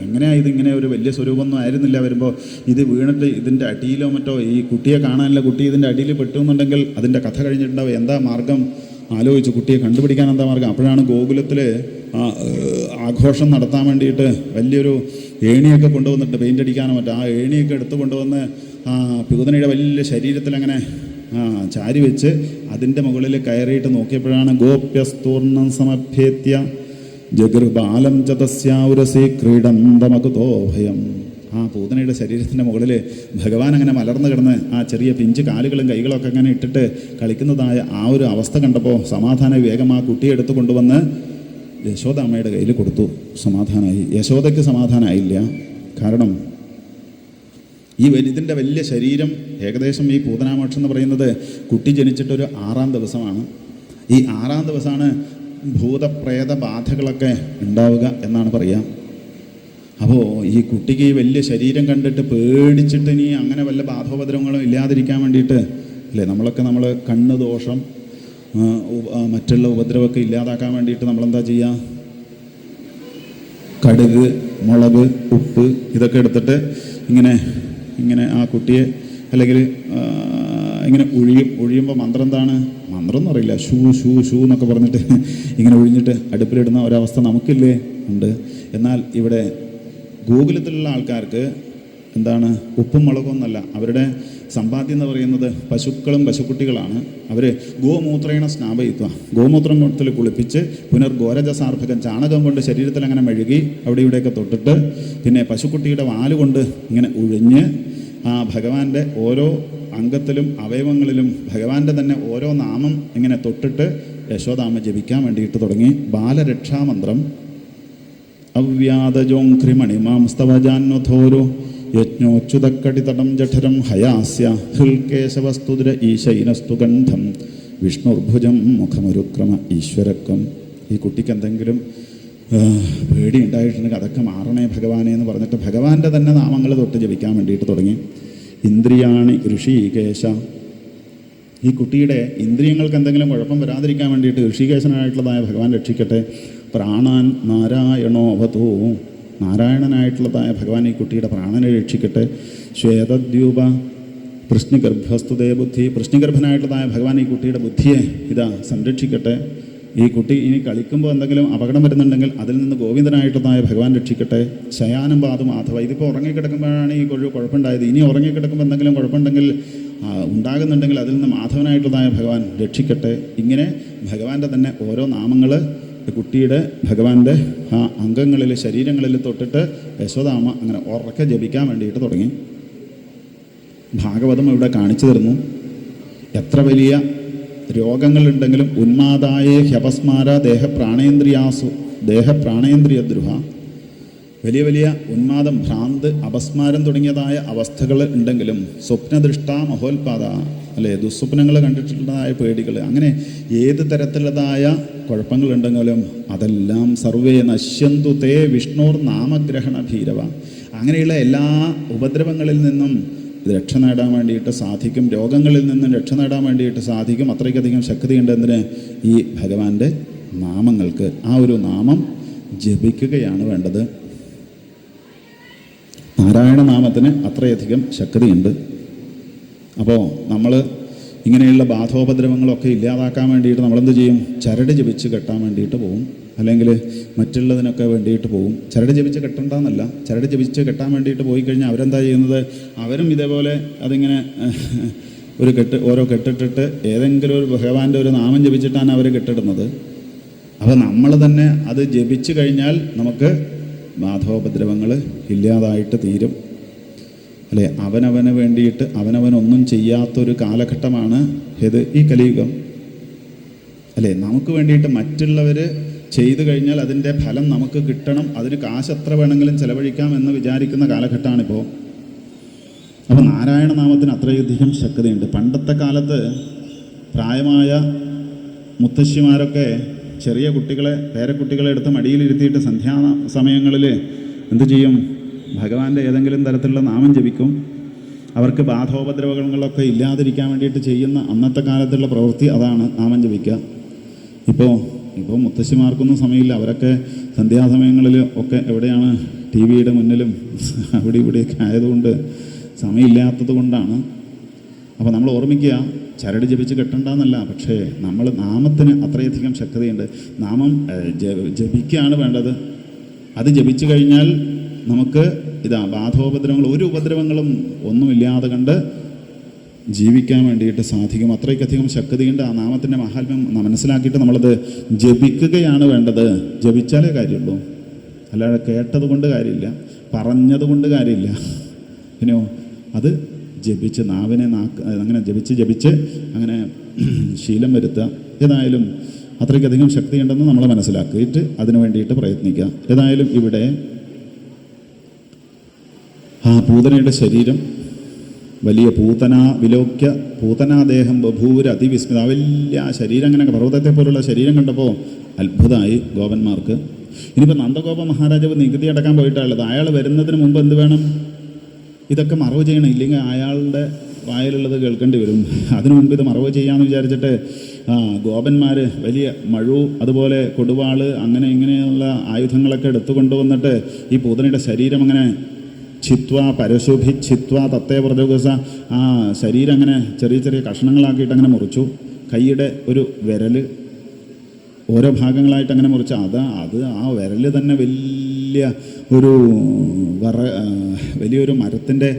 എങ്ങനെയാണ് ഇതിങ്ങനെ ഒരു വലിയ സ്വരൂപമൊന്നും ആയിരുന്നില്ല വരുമ്പോൾ, ഇത് വീണിട്ട് ഇതിൻ്റെ അടിയിലോ മറ്റോ ഈ കുട്ടിയെ കാണാനില്ല, കുട്ടി ഇതിൻ്റെ അടിയിൽ പെട്ടുന്നുണ്ടെങ്കിൽ അതിൻ്റെ കഥ കഴിഞ്ഞിട്ടുണ്ടാവും, എന്താ മാർഗം ആലോചിച്ചു, കുട്ടിയെ കണ്ടുപിടിക്കാൻ എന്താ മാർഗം. അപ്പോഴാണ് ഗോകുലത്തിൽ ആഘോഷം നടത്താൻ വേണ്ടിയിട്ട് വലിയൊരു ഏണിയൊക്കെ കൊണ്ടുവന്നിട്ട് പെയിൻ്റ് അടിക്കാനോ മറ്റോ ആ ഏണിയൊക്കെ എടുത്തു കൊണ്ടുവന്ന് പൂതനയുടെ വലിയ ശരീരത്തിൽ അങ്ങനെ ചാരി വെച്ച് അതിൻ്റെ മുകളിൽ കയറിയിട്ട് നോക്കിയപ്പോഴാണ് ഗോപ്യസ്തൂർണം സമഭ്യേത്യ ജഗൃബാലം ചതസ്യാവുരസി ക്രീഡന്തമകുതോ ഭയം. ആ പൂതനയുടെ ശരീരത്തിൻ്റെ മുകളിൽ ഭഗവാൻ അങ്ങനെ മലർന്നു കിടന്ന് ആ ചെറിയ പിഞ്ച് കാലുകളും കൈകളൊക്കെ അങ്ങനെ ഇട്ടിട്ട് കളിക്കുന്നതായ ആ ഒരു അവസ്ഥ കണ്ടപ്പോൾ സമാധാന വേഗം ആ കുട്ടിയെ എടുത്തു കൊണ്ടുവന്ന് യശോദാമ്മയുടെ കയ്യിൽ കൊടുത്തു. സമാധാനമായി. യശോദയ്ക്ക് സമാധാനമായില്ല. കാരണം ഇതിൻ്റെ വലിയ ശരീരം ഏകദേശം ഈ പൂതനാമോക്ഷം എന്ന് പറയുന്നത് കുട്ടി ജനിച്ചിട്ടൊരു 6-ാം ദിവസമാണ്. ഈ 6-ാം ദിവസമാണ് ഭൂതപ്രേത ബാധകളൊക്കെ ഉണ്ടാവുക എന്നാണ് പറയുക. അപ്പോൾ ഈ കുട്ടിക്ക് ഈ വലിയ ശരീരം കണ്ടിട്ട് പേടിച്ചിട്ട് ഇനി അങ്ങനെ വല്ല ബാധോപദ്രവങ്ങളും ഇല്ലാതിരിക്കാൻ വേണ്ടിയിട്ട് അല്ലേ നമ്മൾ കണ്ണ് ദോഷം മറ്റുള്ള ഉപദ്രവമൊക്കെ ഇല്ലാതാക്കാൻ വേണ്ടിയിട്ട് നമ്മളെന്താ ചെയ്യുക, കടുക്, മുളക്, ഉപ്പ് ഇതൊക്കെ എടുത്തിട്ട് ഇങ്ങനെ ആ കുട്ടിയെ അല്ലെങ്കിൽ ഇങ്ങനെ ഒഴിയുമ്പോൾ മന്ത്രം എന്താണ്, മന്ത്രം എന്ന് പറയില്ല, ഷൂ എന്നൊക്കെ പറഞ്ഞിട്ട് ഇങ്ങനെ ഒഴിഞ്ഞിട്ട് അടുപ്പിലിടുന്ന ഒരവസ്ഥ നമുക്കില്ലേ, ഉണ്ട്. എന്നാൽ ഇവിടെ ഗോകുലത്തിലുള്ള ആൾക്കാർക്ക് എന്താണ്, ഉപ്പും മുളകും എന്നല്ല, അവരുടെ സമ്പാദ്യം എന്ന് പറയുന്നത് പശുക്കളും പശുക്കുട്ടികളാണ്. അവർ ഗോമൂത്രേണ സ്നാപയിത്വ, ഗോമൂത്രത്തിൽ കുളിപ്പിച്ച് പുനർഗോരജസാർഭകം, ചാണകം കൊണ്ട് ശരീരത്തിൽ അങ്ങനെ മെഴുകി അവിടെ ഇവിടെയൊക്കെ തൊട്ടിട്ട് പിന്നെ പശുക്കുട്ടിയുടെ വാലുകൊണ്ട് ഇങ്ങനെ ഉഴിഞ്ഞ് ആ ഭഗവാന്റെ ഓരോ അംഗത്തിലും അവയവങ്ങളിലും ഭഗവാന്റെ തന്നെ ഓരോ നാമം ഇങ്ങനെ തൊട്ടിട്ട് യശോദാമ്മ ജപിക്കാൻ വേണ്ടിയിട്ട് തുടങ്ങി. ബാലരക്ഷാമന്ത്രം അവ്യാതജോഘ്രിമണിമാം സ്തവജാന്വധോരോ യജ്ഞോച്യുതക്കടിതടം ജഠരം ഹയാസ്യ ഹൃൽകേശവസ്തുതിര ഈശൈനസ്തു ഗന്ധം വിഷ്ണുർഭുജം മുഖമരുക്രമ ഈശ്വരക്കം. ഈ കുട്ടിക്ക് എന്തെങ്കിലും പേടി ഉണ്ടായിട്ടുണ്ടെങ്കിൽ അതൊക്കെ മാറണേ ഭഗവാനെ എന്ന് പറഞ്ഞിട്ട് ഭഗവാന്റെ തന്നെ നാമങ്ങൾ തൊട്ട് ജപിക്കാൻ വേണ്ടിയിട്ട് തുടങ്ങി. ഇന്ദ്രിയാണി ഋഷികേശ, ഈ കുട്ടിയുടെ ഇന്ദ്രിയങ്ങൾക്ക് എന്തെങ്കിലും കുഴപ്പം വരാതിരിക്കാൻ വേണ്ടിയിട്ട് ഋഷികേശനായിട്ടുള്ളതായ ഭഗവാൻ രക്ഷിക്കട്ടെ. പ്രാണാൻ നാരായണോവതോ, നാരായണനായിട്ടുള്ളതായ ഭഗവാൻ ഈ കുട്ടിയുടെ പ്രാണനെ രക്ഷിക്കട്ടെ. ശ്വേതദ്യൂപ പ്രശ്നിഗർഭസ്തുതേ ബുദ്ധി, പ്രശ്നിഗർഭനായിട്ടുള്ളതായ ഭഗവാൻ ഈ കുട്ടിയുടെ ബുദ്ധിയെ സംരക്ഷിക്കട്ടെ. ഈ കുട്ടി ഇനി കളിക്കുമ്പോൾ എന്തെങ്കിലും അപകടം വരുന്നുണ്ടെങ്കിൽ അതിൽ നിന്ന് ഗോവിന്ദനായിട്ടുള്ളതായ ഭഗവാൻ രക്ഷിക്കട്ടെ. ശയാനം പാതു മാധവ, ഇതിപ്പോൾ ഉറങ്ങിക്കിടക്കുമ്പോഴാണ് ഈ കുഴപ്പമുണ്ടായത്. ഇനി ഉറങ്ങിക്കിടക്കുമ്പോൾ എന്തെങ്കിലും കുഴപ്പമുണ്ടെങ്കിൽ ഉണ്ടാകുന്നുണ്ടെങ്കിൽ അതിൽ നിന്ന് മാധവനായിട്ടുള്ളതായ ഭഗവാൻ രക്ഷിക്കട്ടെ. ഇങ്ങനെ ഭഗവാന്റെ തന്നെ ഓരോ നാമങ്ങൾ കുട്ടിയുടെ ഭഗവാന്റെ ആ അംഗങ്ങളിൽ ശരീരങ്ങളിൽ തൊട്ടിട്ട് യശോദാമ്മ അങ്ങനെ ഉറക്കെ ജപിക്കാൻ വേണ്ടിയിട്ട് തുടങ്ങി. ഭാഗവതം ഇവിടെ കാണിച്ചു തരുന്നു, എത്ര വലിയ രോഗങ്ങളുണ്ടെങ്കിലും ഉന്മാദായേ ഹ്യപസ്മാര ദേഹപ്രാണേന്ദ്രിയദ്രുഹ, വലിയ വലിയ ഉന്മാദം, ഭ്രാന്ത്, അപസ്മാരം തുടങ്ങിയതായ അവസ്ഥകൾ ഉണ്ടെങ്കിലും സ്വപ്നദൃഷ്ടാ മഹോൽപാദ, അല്ലേ, ദുസ്വപ്നങ്ങൾ കണ്ടിട്ടുള്ളതായ പേടികൾ, അങ്ങനെ ഏത് തരത്തിലുള്ളതായ കുഴപ്പങ്ങളുണ്ടെങ്കിലും അതെല്ലാം സർവേ നശ്യന്തു തേ വിഷ്ണുർ നാമഗ്രഹണ ഭീരവ. അങ്ങനെയുള്ള എല്ലാ ഉപദ്രവങ്ങളിൽ നിന്നും രക്ഷ നേടാൻ വേണ്ടിയിട്ട് സാധിക്കും, രോഗങ്ങളിൽ നിന്നും രക്ഷ നേടാൻ വേണ്ടിയിട്ട് സാധിക്കും. അത്രയ്ക്കധികം ശക്തിയുണ്ട് എന്തിന്, ഈ ഭഗവാന്റെ നാമങ്ങൾക്ക്. ആ ഒരു നാമം ജപിക്കുകയാണ് വേണ്ടത്. നാരായണ നാമത്തിന് അത്രയധികം ശക്തിയുണ്ട്. അപ്പോൾ നമ്മൾ ഇങ്ങനെയുള്ള ബാധോപദ്രവങ്ങളൊക്കെ ഇല്ലാതാക്കാൻ വേണ്ടിയിട്ട് നമ്മളെന്ത് ചെയ്യും, ചരട് ജപിച്ച് കെട്ടാൻ വേണ്ടിയിട്ട് പോകും. അല്ലെങ്കിൽ മറ്റുള്ളതിനൊക്കെ വേണ്ടിയിട്ട് പോകും. ചരട് ജപിച്ച് കെട്ടണ്ടെന്നല്ല, ചരട് ജപിച്ച് കെട്ടാൻ വേണ്ടിയിട്ട് പോയി കഴിഞ്ഞാൽ അവരെന്താ ചെയ്യുന്നത്? അവരും ഇതേപോലെ അതിങ്ങനെ ഓരോ കെട്ടിട്ടിട്ട് ഏതെങ്കിലും ഒരു ഭഗവാന്റെ ഒരു നാമം ജപിച്ചിട്ടാണ് അവർ കെട്ടിടുന്നത്. അപ്പോൾ നമ്മൾ തന്നെ അത് ജപിച്ചു കഴിഞ്ഞാൽ നമുക്ക് ബാധോപദ്രവങ്ങൾ ഇല്ലാതായിട്ട് തീരും, അല്ലേ? അവനവന് വേണ്ടിയിട്ട് അവനവനൊന്നും ചെയ്യാത്തൊരു കാലഘട്ടമാണ് ഇത്, ഈ കലിയുഗം, അല്ലേ? നമുക്ക് വേണ്ടിയിട്ട് മറ്റുള്ളവർ ചെയ്തു കഴിഞ്ഞാൽ അതിൻ്റെ ഫലം നമുക്ക് കിട്ടണം, അതിന് കാശ് എത്ര വേണമെങ്കിലും ചെലവഴിക്കാം എന്ന് വിചാരിക്കുന്ന കാലഘട്ടമാണിപ്പോൾ. അപ്പോൾ നാരായണ നാമത്തിന് അത്രയധികം ശക്തിയുണ്ട്. പണ്ടത്തെ കാലത്ത് പ്രായമായ മുത്തശ്ശിമാരൊക്കെ ചെറിയ കുട്ടികളെ, പേരക്കുട്ടികളെ എടുത്ത് മടിയിലിരുത്തിയിട്ട് സന്ധ്യാ സമയങ്ങളിൽ എന്തു ചെയ്യും? ഭഗവാന്റെ ഏതെങ്കിലും തരത്തിലുള്ള നാമം ജപിക്കും. അവർക്ക് ബാധോപദ്രവങ്ങളൊക്കെ ഇല്ലാതിരിക്കാൻ വേണ്ടിയിട്ട് ചെയ്യുന്ന അന്നത്തെ കാലത്തുള്ള പ്രവൃത്തി അതാണ്, നാമം ജപിക്കുക. ഇപ്പോൾ മുത്തശ്ശിമാർക്കൊന്നും സമയമില്ല. അവരൊക്കെ സന്ധ്യാസമയങ്ങളിൽ ഒക്കെ എവിടെയാണ്? ടി വിയുടെ മുന്നിലും അവിടെ ഇവിടെയൊക്കെ ആയതുകൊണ്ട് സമയമില്ലാത്തത് കൊണ്ടാണ്. അപ്പോൾ നമ്മൾ ഓർമ്മിക്കുക, ചരട് ജപിച്ച് കെട്ടണ്ടെന്നല്ല, പക്ഷേ നമ്മൾ നാമത്തിന് അത്രയധികം ശക്തിയുണ്ട്. നാമം ജപിക്കുകയാണ് വേണ്ടത്. അത് ജപിച്ചു കഴിഞ്ഞാൽ നമുക്ക് ബാധോപദ്രവങ്ങൾ, ഒരു ഉപദ്രവങ്ങളും ഒന്നുമില്ലാതെ കണ്ട് ജീവിക്കാൻ വേണ്ടിയിട്ട് സാധിക്കും. അത്രയ്ക്കധികം ശക്തിയുണ്ട്. ആ നാമത്തിൻ്റെ മഹാത്മ്യം മനസ്സിലാക്കിയിട്ട് നമ്മളത് ജപിക്കുകയാണ് വേണ്ടത്. ജപിച്ചാലേ കാര്യമുള്ളൂ, അല്ലാതെ കേട്ടത് കൊണ്ട് കാര്യമില്ല, പറഞ്ഞത് കൊണ്ട് കാര്യമില്ല. പിന്നെയോ അത് ജപിച്ച് നാവിനെ അങ്ങനെ ജപിച്ച് അങ്ങനെ ശീലം വരുത്തുക. ഏതായാലും അത്രയ്ക്കധികം ശക്തിയുണ്ടെന്ന് നമ്മൾ മനസ്സിലാക്കിയിട്ട് അതിനു വേണ്ടിയിട്ട് പ്രയത്നിക്കുക. ഏതായാലും ഇവിടെ ആ പൂതനയുടെ ശരീരം വലിയ വിലോക്യ പൂതനാദേഹം ബഭൂര അതിവിസ്മിത. വലിയ ആ ശരീരം, അങ്ങനെ പർവ്വതത്തെ പോലുള്ള ശരീരം കണ്ടപ്പോൾ അത്ഭുതമായി ഗോപന്മാർക്ക്. ഇനിയിപ്പോൾ നന്ദഗോപ മഹാരാജാവ് നികുതി അടക്കാൻ പോയിട്ടുള്ളത്, അയാൾ വരുന്നതിന് മുമ്പ് എന്ത് വേണം? ഇതൊക്കെ മറവ് ചെയ്യണം, ഇല്ലെങ്കിൽ അയാളുടെ വായിലുള്ളത് കേൾക്കേണ്ടി വരും. അതിനു മുമ്പ് ഇത് മറവ് ചെയ്യാമെന്ന് വിചാരിച്ചിട്ട് ഗോപന്മാർ വലിയ മഴു, അതുപോലെ കൊടുവാള്, അങ്ങനെ ഇങ്ങനെയുള്ള ആയുധങ്ങളൊക്കെ എടുത്തു കൊണ്ടുവന്നിട്ട് ഈ പൂതനയുടെ ശരീരം അങ്ങനെ പരശുഭി തത്തേ പ്രജോഗസ, ആ ശരീരം അങ്ങനെ ചെറിയ ചെറിയ കഷ്ണങ്ങളാക്കിയിട്ട് അങ്ങനെ മുറിച്ചു. കൈയുടെ ഒരു വിരൽ ഓരോ ഭാഗങ്ങളായിട്ട് അങ്ങനെ മുറിച്ചു. ആ വിരൽ തന്നെ വലിയൊരു മരത്തിൻ്റെ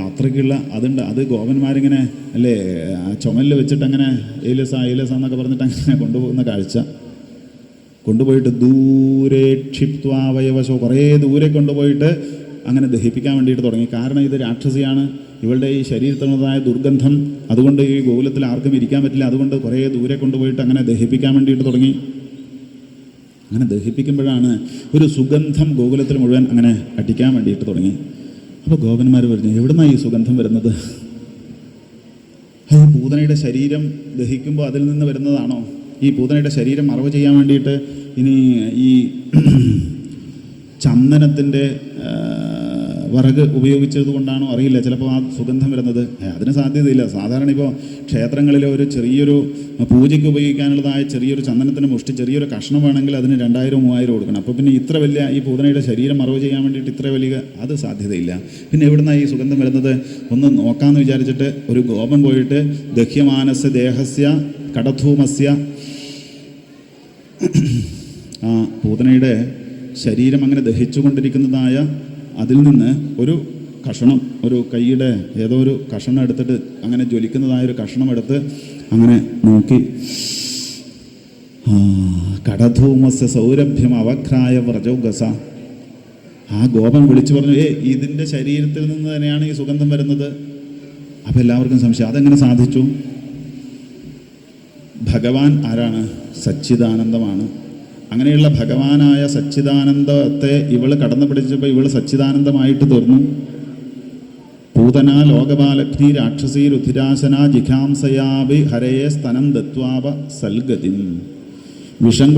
അത്രയ്ക്കുള്ള അതുണ്ട്. അത് ഗോപന്മാരിങ്ങനെ അല്ലേ ആ ചുമലിൽ വെച്ചിട്ട് അങ്ങനെ ഏലസ എന്നൊക്കെ പറഞ്ഞിട്ട് അങ്ങനെ കൊണ്ടുപോകുന്ന കാഴ്ച. കൊണ്ടുപോയിട്ട് ദൂരെ ക്ഷിപ്ത്വാവയവശോ, കുറേ ദൂരെ കൊണ്ടുപോയിട്ട് അങ്ങനെ ദഹിപ്പിക്കാൻ വേണ്ടിയിട്ട് തുടങ്ങി. കാരണം ഇത് രാക്ഷസിയാണ്, ഇവളുടെ ഈ ശരീരത്തിനുള്ളതായ ദുർഗന്ധം, അതുകൊണ്ട് ഈ ഗോകുലത്തിൽ ആർക്കും ഇരിക്കാൻ പറ്റില്ല. അതുകൊണ്ട് കുറേ ദൂരെ കൊണ്ടുപോയിട്ട് അങ്ങനെ ദഹിപ്പിക്കാൻ വേണ്ടിയിട്ട് തുടങ്ങി. അങ്ങനെ ദഹിപ്പിക്കുമ്പോഴാണ് ഒരു സുഗന്ധം ഗോകുലത്തിൽ മുഴുവൻ അങ്ങനെ അടിക്കാൻ വേണ്ടിയിട്ട് തുടങ്ങി. അപ്പോൾ ഗോപന്മാർ പറഞ്ഞു, എവിടുന്നാണ് ഈ സുഗന്ധം വരുന്നത്? ഈ പൂതനയുടെ ശരീരം ദഹിക്കുമ്പോൾ അതിൽ നിന്ന് വരുന്നതാണോ? ഈ പൂതനയുടെ ശരീരം മറവ് ചെയ്യാൻ വേണ്ടിയിട്ട് ഇനി ഈ ചന്ദനത്തിൻ്റെ വിറക് ഉപയോഗിച്ചത് കൊണ്ടാണോ അറിയില്ല, ചിലപ്പോൾ ആ സുഗന്ധം വരുന്നത്. അതിന് സാധ്യതയില്ല. സാധാരണ ഇപ്പോൾ ക്ഷേത്രങ്ങളിലെ ഒരു ചെറിയൊരു പൂജയ്ക്ക് ഉപയോഗിക്കാനുള്ളതായ ചെറിയൊരു ചന്ദനത്തിന് മുഷ്ടി ചെറിയൊരു കഷ്ണം വേണമെങ്കിൽ അതിന് 2000-3000 കൊടുക്കണം. അപ്പോൾ പിന്നെ ഇത്ര വലിയ ഈ പൂതനയുടെ ശരീരം മറവ് ചെയ്യാൻ വേണ്ടിയിട്ട് ഇത്ര വലിയ അത് സാധ്യതയില്ല. പിന്നെ എവിടുന്നാണ് ഈ സുഗന്ധം വരുന്നത്? ഒന്ന് നോക്കാമെന്ന് വിചാരിച്ചിട്ട് ഒരു ഗോപൻ പോയിട്ട് ദഹ്യമാനസ്യ ദേഹസ്യ കടധൂമസ്യ, ആ പൂതനയുടെ ശരീരം അങ്ങനെ ദഹിച്ചുകൊണ്ടിരിക്കുന്നതായ അതിൽ നിന്ന് ഒരു കഷണം, ഒരു കൈയുടെ ഏതോ ഒരു കഷണം എടുത്തിട്ട് അങ്ങനെ ജ്വലിക്കുന്നതായൊരു കഷണം എടുത്ത് അങ്ങനെ നോക്കി, കടധൂമസ്യ സൗരഭ്യം അവക്രായ വ്രജോഗസ. ആ ഗോപൻ വിളിച്ചു പറഞ്ഞു, ഇതിൻ്റെ ശരീരത്തിൽ നിന്ന് തന്നെയാണ് ഈ സുഗന്ധം വരുന്നത്. അപ്പം എല്ലാവർക്കും സംശയം, അതെങ്ങനെ സാധിച്ചു? ഭഗവാൻ ആരാണ്? സച്ചിദാനന്ദമാണ്. അങ്ങനെയുള്ള ഭഗവാനായ സച്ചിദാനന്ദത്തെ ഇവള് കടന്നു പിടിച്ചപ്പോൾ ഇവള് സച്ചിദാനന്ദമായിട്ട് തീർന്നു. പൂതന ലോകപാലഗ്നി രാക്ഷസീ രുധിരാശന ജിഘാംസയാഭി ഹരയെ സ്തനം ദത്വാപ സൽഗതിം. വിഷം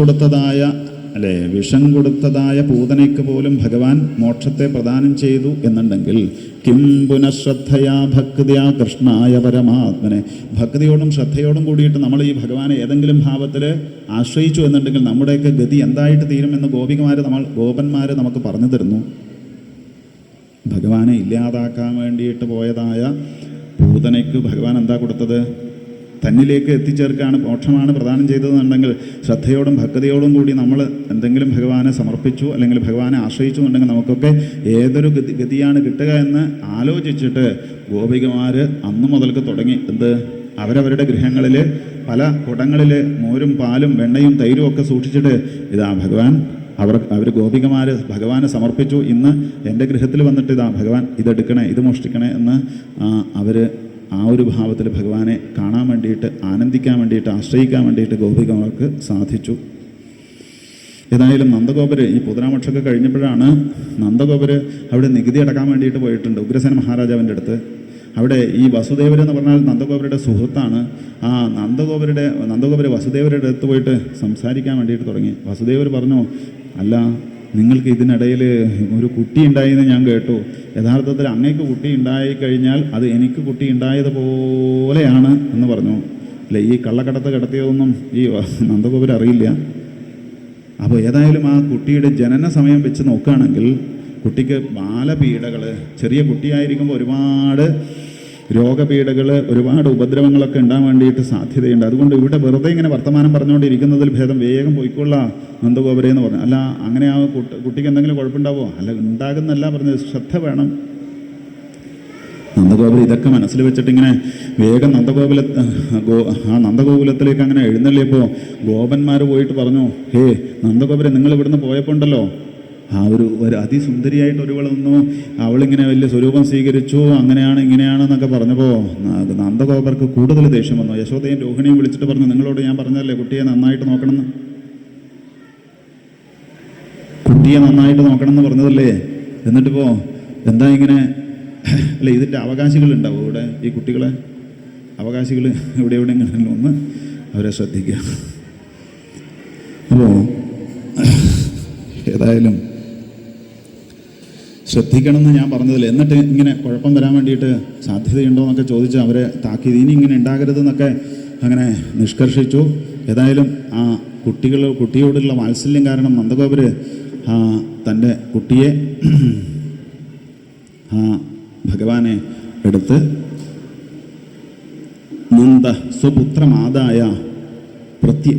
കൊടുത്തതായ പൂതനയ്ക്ക് പോലും ഭഗവാൻ മോക്ഷത്തെ പ്രദാനം ചെയ്തു എന്നുണ്ടെങ്കിൽ കിം പുനഃശ്രദ്ധയാ ഭക്തിയാ കൃഷ്ണായ പരമാത്മനെ, ഭക്തിയോടും ശ്രദ്ധയോടും കൂടിയിട്ട് നമ്മൾ ഈ ഭഗവാനെ ഏതെങ്കിലും ഭാവത്തിൽ ആശ്രയിച്ചു എന്നുണ്ടെങ്കിൽ നമ്മുടെയൊക്കെ ഗതി എന്തായിട്ട് തീരുമെന്ന് ഗോപന്മാർ നമുക്ക് പറഞ്ഞു തരുന്നു. ഭഗവാനെ ഇല്ലാതാക്കാൻ വേണ്ടിയിട്ട് പോയതായ പൂതനയ്ക്ക് ഭഗവാൻ എന്താ കൊടുത്തത്? തന്നിലേക്ക് എത്തിച്ചേർക്കാണ്, മോക്ഷമാണ് പ്രദാനം ചെയ്തതെന്നുണ്ടെങ്കിൽ ശ്രദ്ധയോടും ഭക്തിയോടും കൂടി നമ്മൾ എന്തെങ്കിലും ഭഗവാനെ സമർപ്പിച്ചു അല്ലെങ്കിൽ ഭഗവാനെ ആശ്രയിച്ചു എന്നുണ്ടെങ്കിൽ നമുക്കൊക്കെ ഏതൊരു ഗതിയാണ് കിട്ടുക എന്ന് ആലോചിച്ചിട്ട് ഗോപികമാർ അന്ന് മുതൽക്ക് തുടങ്ങി അവരവരുടെ ഗൃഹങ്ങളിൽ പല കുടങ്ങളിൽ മോരും പാലും വെണ്ണയും തൈരും ഒക്കെ സൂക്ഷിച്ചിട്ട് ഇതാ ഭഗവാൻ അവർ ഗോപികമാർ ഭഗവാനെ സമർപ്പിച്ചു, ഇന്ന് എൻ്റെ ഗൃഹത്തിൽ വന്നിട്ട് ഇതാ ഭഗവാൻ ഇതെടുക്കണേ, ഇത് മോഷ്ടിക്കണേ എന്ന് അവർ ആ ഒരു ഭാവത്തിൽ ഭഗവാനെ കാണാൻ വേണ്ടിയിട്ട്, ആനന്ദിക്കാൻ വേണ്ടിയിട്ട്, ആശ്രയിക്കാൻ വേണ്ടിയിട്ട് ഗോപികമാർക്ക് സാധിച്ചു. ഏതായാലും നന്ദഗോപര് ഈ പൂതനാമോക്ഷമൊക്കെ കഴിഞ്ഞപ്പോഴാണ് നന്ദഗോപര് അവിടെ നികുതി അടക്കാൻ വേണ്ടിയിട്ട് പോയിട്ടുണ്ട് ഉഗ്രസേന മഹാരാജാവിൻ്റെ അടുത്ത്. അവിടെ ഈ വസുദേവർ എന്ന് പറഞ്ഞാൽ നന്ദഗോപരുടെ സുഹൃത്താണ്. ആ നന്ദഗോപര് വസുദേവരുടെ അടുത്ത് പോയിട്ട് സംസാരിക്കാൻ വേണ്ടിയിട്ട് തുടങ്ങി. വസുദേവർ പറഞ്ഞു, അല്ല, നിങ്ങൾക്ക് ഇതിനിടയിൽ ഒരു കുട്ടി ഉണ്ടായെന്ന് ഞാൻ കേട്ടു. യഥാർത്ഥത്തിൽ അങ്ങേക്ക് കുട്ടി ഉണ്ടായിക്കഴിഞ്ഞാൽ അത് എനിക്ക് കുട്ടി ഉണ്ടായതുപോലെയാണ് എന്ന് പറഞ്ഞു. അല്ല, ഈ കള്ളക്കടത്ത് കിടത്തിയതൊന്നും ഈ നന്ദഗോപർ അറിയില്ല. അപ്പോൾ ഏതായാലും ആ കുട്ടിയുടെ ജനന സമയം വെച്ച് നോക്കുകയാണെങ്കിൽ കുട്ടിക്ക് ബാലപീഡകൾ, ചെറിയ കുട്ടിയായിരിക്കുമ്പോൾ ഒരുപാട് രോഗപീഡകൾ, ഒരുപാട് ഉപദ്രവങ്ങളൊക്കെ ഉണ്ടാകാൻ വേണ്ടിയിട്ട് സാധ്യതയുണ്ട്. അതുകൊണ്ട് ഇവിടെ വെറുതെ ഇങ്ങനെ വർത്തമാനം പറഞ്ഞുകൊണ്ടിരിക്കുന്നതിൽ ഭേദം വേഗം പോയിക്കൊള്ളാം നന്ദഗോപരെ എന്ന് പറഞ്ഞു. അല്ല, അങ്ങനെ ആ കുട്ടിക്ക് എന്തെങ്കിലും കുഴപ്പമുണ്ടാവോ? അല്ല, ഉണ്ടാകുന്നല്ല പറഞ്ഞത്, ശ്രദ്ധ വേണം. നന്ദഗോപുരം ഇതൊക്കെ മനസ്സിൽ വെച്ചിട്ട് ഇങ്ങനെ വേഗം നന്ദഗോകുലത്തിലേക്ക് അങ്ങനെ എഴുന്നള്ളിയപ്പോൾ ഗോപന്മാർ പോയിട്ട് പറഞ്ഞു, ഹേ നന്ദഗോപുരം, നിങ്ങൾ ഇവിടുന്ന് പോയപ്പോൾ ഉണ്ടല്ലോ, ആ ഒരു അതിസുന്ദരിയായിട്ട് ഒരുവൾ നിന്നു, അവളിങ്ങനെ വലിയ സ്വരൂപം സ്വീകരിച്ചു, അങ്ങനെയാണ് ഇങ്ങനെയാണെന്നൊക്കെ പറഞ്ഞപ്പോൾ നന്ദഗോപർക്ക് കൂടുതൽ ദേഷ്യം വന്നു. യശോദയും രോഹിണിയും വിളിച്ചിട്ട് പറഞ്ഞു, നിങ്ങളോട് ഞാൻ പറഞ്ഞല്ലേ കുട്ടിയെ നന്നായിട്ട് നോക്കണമെന്ന്, കുട്ടിയെ നന്നായിട്ട് നോക്കണമെന്ന് പറഞ്ഞതല്ലേ, എന്നിട്ടിപ്പോൾ എന്താ ഇങ്ങനെ? അല്ല, ഇതിൻ്റെ അവകാശികളുണ്ടാവും ഇവിടെ, ഈ കുട്ടികളെ അവകാശികൾ എവിടെ ഇങ്ങനെ ഒന്ന് അവരെ ശ്രദ്ധിക്കുക. അപ്പോൾ ഏതായാലും ശ്രദ്ധിക്കണമെന്ന് ഞാൻ പറഞ്ഞതില്ല. എന്നിട്ട് ഇങ്ങനെ കുഴപ്പം വരാൻ വേണ്ടിയിട്ട് സാധ്യതയുണ്ടോ എന്നൊക്കെ ചോദിച്ച് അവരെ താക്കീത്, ഇനി ഇങ്ങനെ ഉണ്ടാകരുതെന്നൊക്കെ അങ്ങനെ നിഷ്കർഷിച്ചു. ഏതായാലും ആ കുട്ടിയോടുള്ള വാത്സല്യം കാരണം നന്ദഗോപര് തൻ്റെ കുട്ടിയെ ഭഗവാനെ എടുത്ത് നന്ദ സ്വപുത്രമാതായ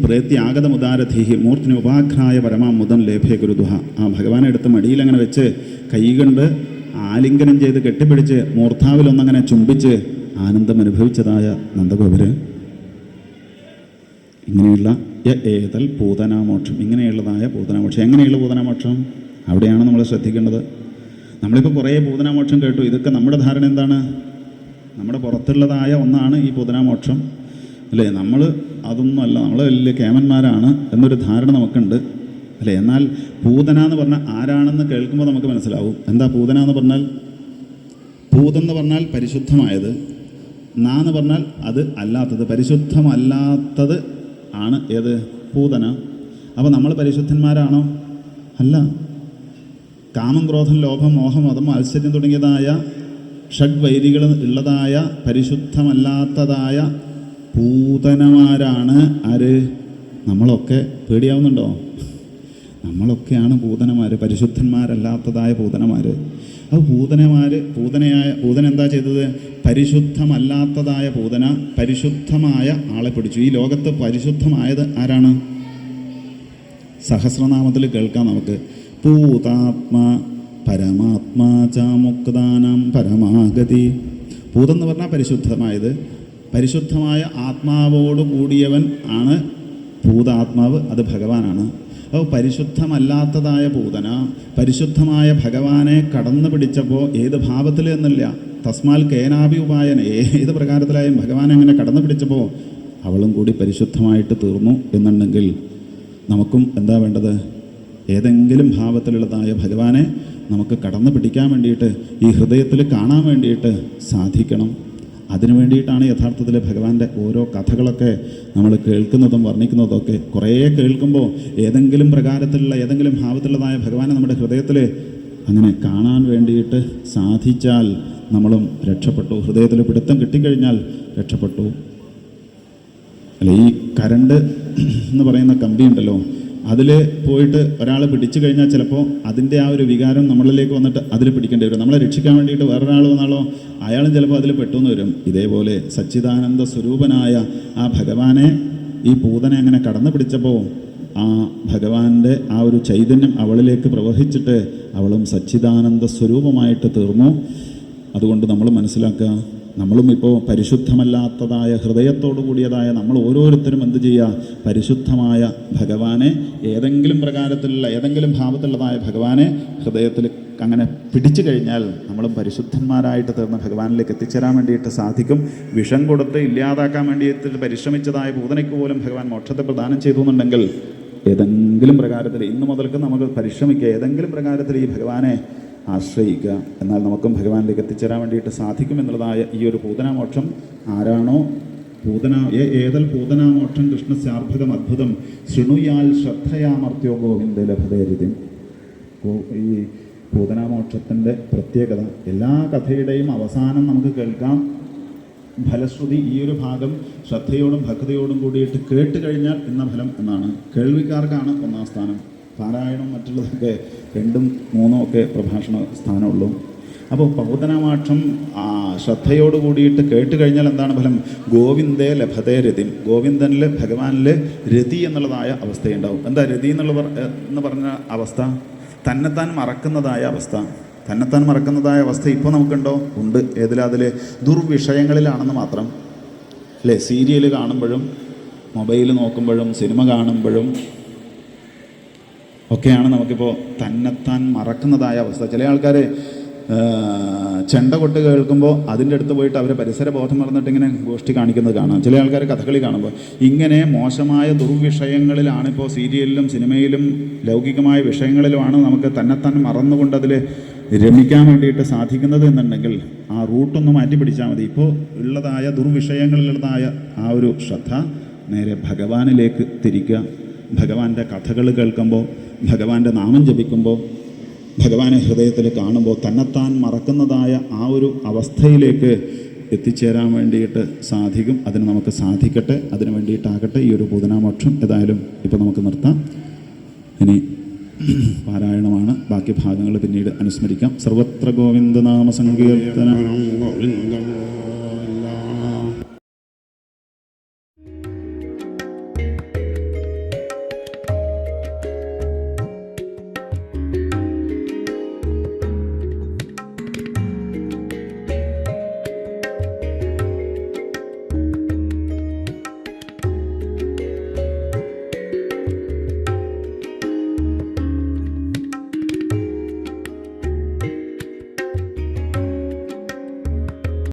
പ്രത്യാഗതമുദാരധീഹി മൂർത്തിനി ഉപാഘ്രായ പരമാം മുതൻ ലേഭേ ഗുരുദുഹ. ആ ഭഗവാനെ എടുത്ത് മടിയിൽ അങ്ങനെ വെച്ച് കൈകൊണ്ട് ആലിംഗനം ചെയ്ത് കെട്ടിപ്പിടിച്ച് മൂർധാവിലൊന്നങ്ങനെ ചുംബിച്ച് ആനന്ദം അനുഭവിച്ചതായ നന്ദഗോപര് ഇങ്ങനെയുള്ള ഏതൽ പൂതനാമോക്ഷം, ഇങ്ങനെയുള്ളതായ പൂതനാമോക്ഷം. എങ്ങനെയുള്ള പൂതനാമോക്ഷം? അവിടെയാണ് നമ്മൾ ശ്രദ്ധിക്കേണ്ടത്. നമ്മളിപ്പോൾ കുറേ പൂതനാമോക്ഷം കേട്ടു. ഇതൊക്കെ നമ്മുടെ ധാരണ എന്താണ്? നമ്മുടെ പുറത്തുള്ളതായ ഒന്നാണ് ഈ പൂതനാമോക്ഷം, അല്ലേ? നമ്മൾ അതൊന്നുമല്ല, നമ്മൾ വലിയ കേമന്മാരാണ് എന്നൊരു ധാരണ നമുക്കുണ്ട്, അല്ലേ? എന്നാൽ പൂതന എന്ന് പറഞ്ഞാൽ ആരാണെന്ന് കേൾക്കുമ്പോൾ നമുക്ക് മനസ്സിലാവും. എന്താ പൂതന എന്ന് പറഞ്ഞാൽ? പൂതെന്ന് പറഞ്ഞാൽ പരിശുദ്ധമായത്, എന്ന് പറഞ്ഞാൽ അത് അല്ലാത്തത്, പരിശുദ്ധമല്ലാത്തത് ആണ് ഏത്? പൂതന. അപ്പോൾ നമ്മൾ പരിശുദ്ധന്മാരാണോ? അല്ല. കാമം, ക്രോധം, ലോഭം, മോഹം, മതം, മാത്സര്യം തുടങ്ങിയതായ ഷഡ്വൈരികൾ ഉള്ളതായ പരിശുദ്ധമല്ലാത്തതായ പൂതനമാരാണ് ആര്? നമ്മളൊക്കെ. പേടിയാവുന്നുണ്ടോ? നമ്മളൊക്കെയാണ് പൂതനമാർ, പരിശുദ്ധന്മാരല്ലാത്തതായ പൂതനമാർ. അപ്പോൾ പൂതന എന്താ ചെയ്തത്? പരിശുദ്ധമല്ലാത്തതായ പൂതന പരിശുദ്ധമായ ആളെ പിടിച്ചു. ഈ ലോകത്ത് പരിശുദ്ധമായത് ആരാണ്? സഹസ്രനാമത്തിൽ കേൾക്കാം നമുക്ക്. പൂതാത്മാ പരമാത്മാ ചാമുക്താനാം പരമാഗതി. പൂതെന്ന് പറഞ്ഞാൽ പരിശുദ്ധമായത്, പരിശുദ്ധമായ ആത്മാവോട് കൂടിയവൻ ആണ് ഭൂതാത്മാവ്, അത് ഭഗവാനാണ്. അപ്പോൾ പരിശുദ്ധമല്ലാത്തതായ പൂതന പരിശുദ്ധമായ ഭഗവാനെ കടന്നു പിടിച്ചപ്പോൾ ഏത് ഭാവത്തിൽ എന്നില്ല, തസ്മാൽ കേനാഭി ഉപായന, ഏത് പ്രകാരത്തിലായും ഭഗവാനെ അങ്ങനെ കടന്നു പിടിച്ചപ്പോൾ അവളും കൂടി പരിശുദ്ധമായിട്ട് തീർന്നു എന്നുണ്ടെങ്കിൽ നമുക്കും എന്താ വേണ്ടത്? ഏതെങ്കിലും ഭാവത്തിലുള്ളതായ ഭഗവാനെ നമുക്ക് കടന്നു പിടിക്കാൻ വേണ്ടിയിട്ട്, ഈ ഹൃദയത്തിൽ കാണാൻ വേണ്ടിയിട്ട് സാധിക്കണം. അതിനു വേണ്ടിയിട്ടാണ് യഥാർത്ഥത്തിൽ ഭഗവാന്റെ ഓരോ കഥകളൊക്കെ നമ്മൾ കേൾക്കുന്നതും വർണ്ണിക്കുന്നതൊക്കെ. കുറേ കേൾക്കുമ്പോൾ ഏതെങ്കിലും പ്രകാരത്തിലുള്ള ഏതെങ്കിലും ഭാവത്തിലുള്ളതായ ഭഗവാനെ നമ്മുടെ ഹൃദയത്തിൽ അങ്ങനെ കാണാൻ വേണ്ടിയിട്ട് സാധിച്ചാൽ നമ്മളും രക്ഷപ്പെട്ടു. ഹൃദയത്തിൽ പിടുത്തം കിട്ടിക്കഴിഞ്ഞാൽ രക്ഷപ്പെട്ടു. അല്ല, ഈ കരണ്ട് എന്ന് പറയുന്ന കമ്പി ഉണ്ടല്ലോ, അതിൽ പോയിട്ട് ഒരാൾ പിടിച്ചു കഴിഞ്ഞാൽ ചിലപ്പോൾ അതിൻ്റെ ആ ഒരു വികാരം നമ്മളിലേക്ക് വന്നിട്ട് അതിൽ പിടിക്കേണ്ടി വരും. നമ്മളെ രക്ഷിക്കാൻ വേണ്ടിയിട്ട് വേറൊരാൾ വന്നാലോ അയാളും ചിലപ്പോൾ അതിൽ പെട്ടെന്ന് വരും. ഇതേപോലെ സച്ചിദാനന്ദ സ്വരൂപനായ ആ ഭഗവാനെ ഈ പൂതനെ അങ്ങനെ കടന്നു പിടിച്ചപ്പോൾ ആ ഭഗവാന്റെ ആ ഒരു ചൈതന്യം അവളിലേക്ക് പ്രവഹിച്ചിട്ട് അവളും സച്ചിദാനന്ദ സ്വരൂപമായിട്ട് തീർന്നു. അതുകൊണ്ട് നമ്മൾ മനസ്സിലാക്കുക, നമ്മളും ഇപ്പോൾ പരിശുദ്ധമല്ലാത്തതായ ഹൃദയത്തോടു കൂടിയതായ നമ്മൾ ഓരോരുത്തരും എന്ത് ചെയ്യുക, പരിശുദ്ധമായ ഭഗവാനെ ഏതെങ്കിലും പ്രകാരത്തിലുള്ള ഏതെങ്കിലും ഭാവത്തിലുള്ളതായ ഭഗവാനെ ഹൃദയത്തിൽ അങ്ങനെ പിടിച്ചു കഴിഞ്ഞാൽ നമ്മളും പരിശുദ്ധന്മാരായിട്ട് തീർന്ന ഭഗവാനിലേക്ക് എത്തിച്ചേരാൻ വേണ്ടിയിട്ട് സാധിക്കും. വിഷം കൊടുത്ത് ഇല്ലാതാക്കാൻ വേണ്ടിയിട്ട് പരിശ്രമിച്ചതായ പൂതനയ്ക്ക് പോലും ഭഗവാൻ മോക്ഷത്തെ പ്രദാനം ചെയ്തു എന്നുണ്ടെങ്കിൽ ഏതെങ്കിലും പ്രകാരത്തിൽ ഇന്നു മുതൽക്ക് നമുക്ക് പരിശ്രമിക്കുക, ഏതെങ്കിലും പ്രകാരത്തിൽ ഈ ഭഗവാനെ ആശ്രയിക്കുക. എന്നാൽ നമുക്കും ഭഗവാനിലേക്ക് എത്തിച്ചേരാൻ വേണ്ടിയിട്ട് സാധിക്കും എന്നുള്ളതായ ഈ ഒരു പൂതനാമോക്ഷം ആരാണോ ഏതൽ പൂതനാമോക്ഷം കൃഷ്ണസ്യാർഭകം അദ്ഭുതം ശൃണുയാൽ ശ്രദ്ധയാമർത്യോ ഗോവിന്ദ ലഭതേരിതി. ഈ പൂതനാമോക്ഷത്തിൻ്റെ പ്രത്യേകത എല്ലാ കഥയുടെയും അവസാനം നമുക്ക് കേൾക്കാം ഫലശ്രുതി. ഈ ഒരു ഭാഗം ശ്രദ്ധയോടും ഭക്തിയോടും കൂടിയിട്ട് കേട്ട് കഴിഞ്ഞാൽ ഇന്ന ഫലം എന്നാണ്. കേൾവിക്കാർക്കാണ് ഒന്നാം സ്ഥാനം. പാരായണം മറ്റുള്ളതൊക്കെ 2ഉം 3ഉം ഒക്കെ പ്രഭാഷണ സ്ഥാനമുള്ളൂ. അപ്പോൾ പൂതനാമോക്ഷം ശ്രദ്ധയോട് കൂടിയിട്ട് കേട്ട് കഴിഞ്ഞാൽ എന്താണ് ഫലം? ഗോവിന്ദേ ലഭതേ രതി. ഗോവിന്ദനിൽ ഭഗവാനിൽ രതി എന്നുള്ളതായ അവസ്ഥയുണ്ടാവും. എന്താ രതി എന്ന് പറഞ്ഞ അവസ്ഥ? തന്നെത്താൻ മറക്കുന്നതായ അവസ്ഥ. തന്നെത്താൻ മറക്കുന്നതായ അവസ്ഥ ഇപ്പോൾ നമുക്കുണ്ടോ? ഉണ്ട്. അതിൽ ദുർവിഷയങ്ങളിലാണെന്ന് മാത്രം അല്ലേ? സീരിയൽ കാണുമ്പോഴും മൊബൈൽ നോക്കുമ്പോഴും സിനിമ കാണുമ്പോഴും ഒക്കെയാണ് നമുക്കിപ്പോൾ തന്നെത്താൻ മറക്കുന്നതായ അവസ്ഥ. ചില ആൾക്കാർ ചെണ്ട കൊട്ട് കേൾക്കുമ്പോൾ അതിൻ്റെ അടുത്ത് പോയിട്ട് അവരെ പരിസര ബോധം മറന്നിട്ട് ഇങ്ങനെ ഗോഷ്ഠി കാണിക്കുന്നത് കാണാം. ചില ആൾക്കാർ കഥകളി കാണുമ്പോൾ ഇങ്ങനെ മോശമായ ദുർവിഷയങ്ങളിലാണിപ്പോൾ സീരിയലിലും സിനിമയിലും ലൗകികമായ വിഷയങ്ങളിലുമാണ് നമുക്ക് തന്നെത്താൻ മറന്നുകൊണ്ട് അതിൽ രമിക്കാൻ വേണ്ടിയിട്ട് സാധിക്കുന്നത് എന്നുണ്ടെങ്കിൽ ആ റൂട്ടൊന്ന് മാറ്റി പിടിച്ചാൽ മതി. ഇപ്പോൾ ഉള്ളതായ ദുർവിഷയങ്ങളിലുള്ളതായ ആ ഒരു ശ്രദ്ധ നേരെ ഭഗവാനിലേക്ക് തിരിക്കുക. ഭഗവാന്റെ കഥകൾ കേൾക്കുമ്പോൾ, ഭഗവാന്റെ നാമം ജപിക്കുമ്പോൾ, ഭഗവാനെ ഹൃദയത്തിൽ കാണുമ്പോൾ തന്നെത്താൻ മറക്കുന്നതായ ആ ഒരു അവസ്ഥയിലേക്ക് എത്തിച്ചേരാൻ വേണ്ടിയിട്ട് സാധിക്കും. അതിന് നമുക്ക് സാധിക്കട്ടെ. അതിന് വേണ്ടിയിട്ടാകട്ടെ ഈ ഒരു പൂതനാമോക്ഷം. ഏതായാലും ഇപ്പോൾ നമുക്ക് നിർത്താം. ഇനി പാരായണമാണ്. ബാക്കി ഭാഗങ്ങൾ പിന്നീട് അനുസ്മരിക്കാം. സർവത്ര ഗോവിന്ദനാമ സങ്കീർത്തനം.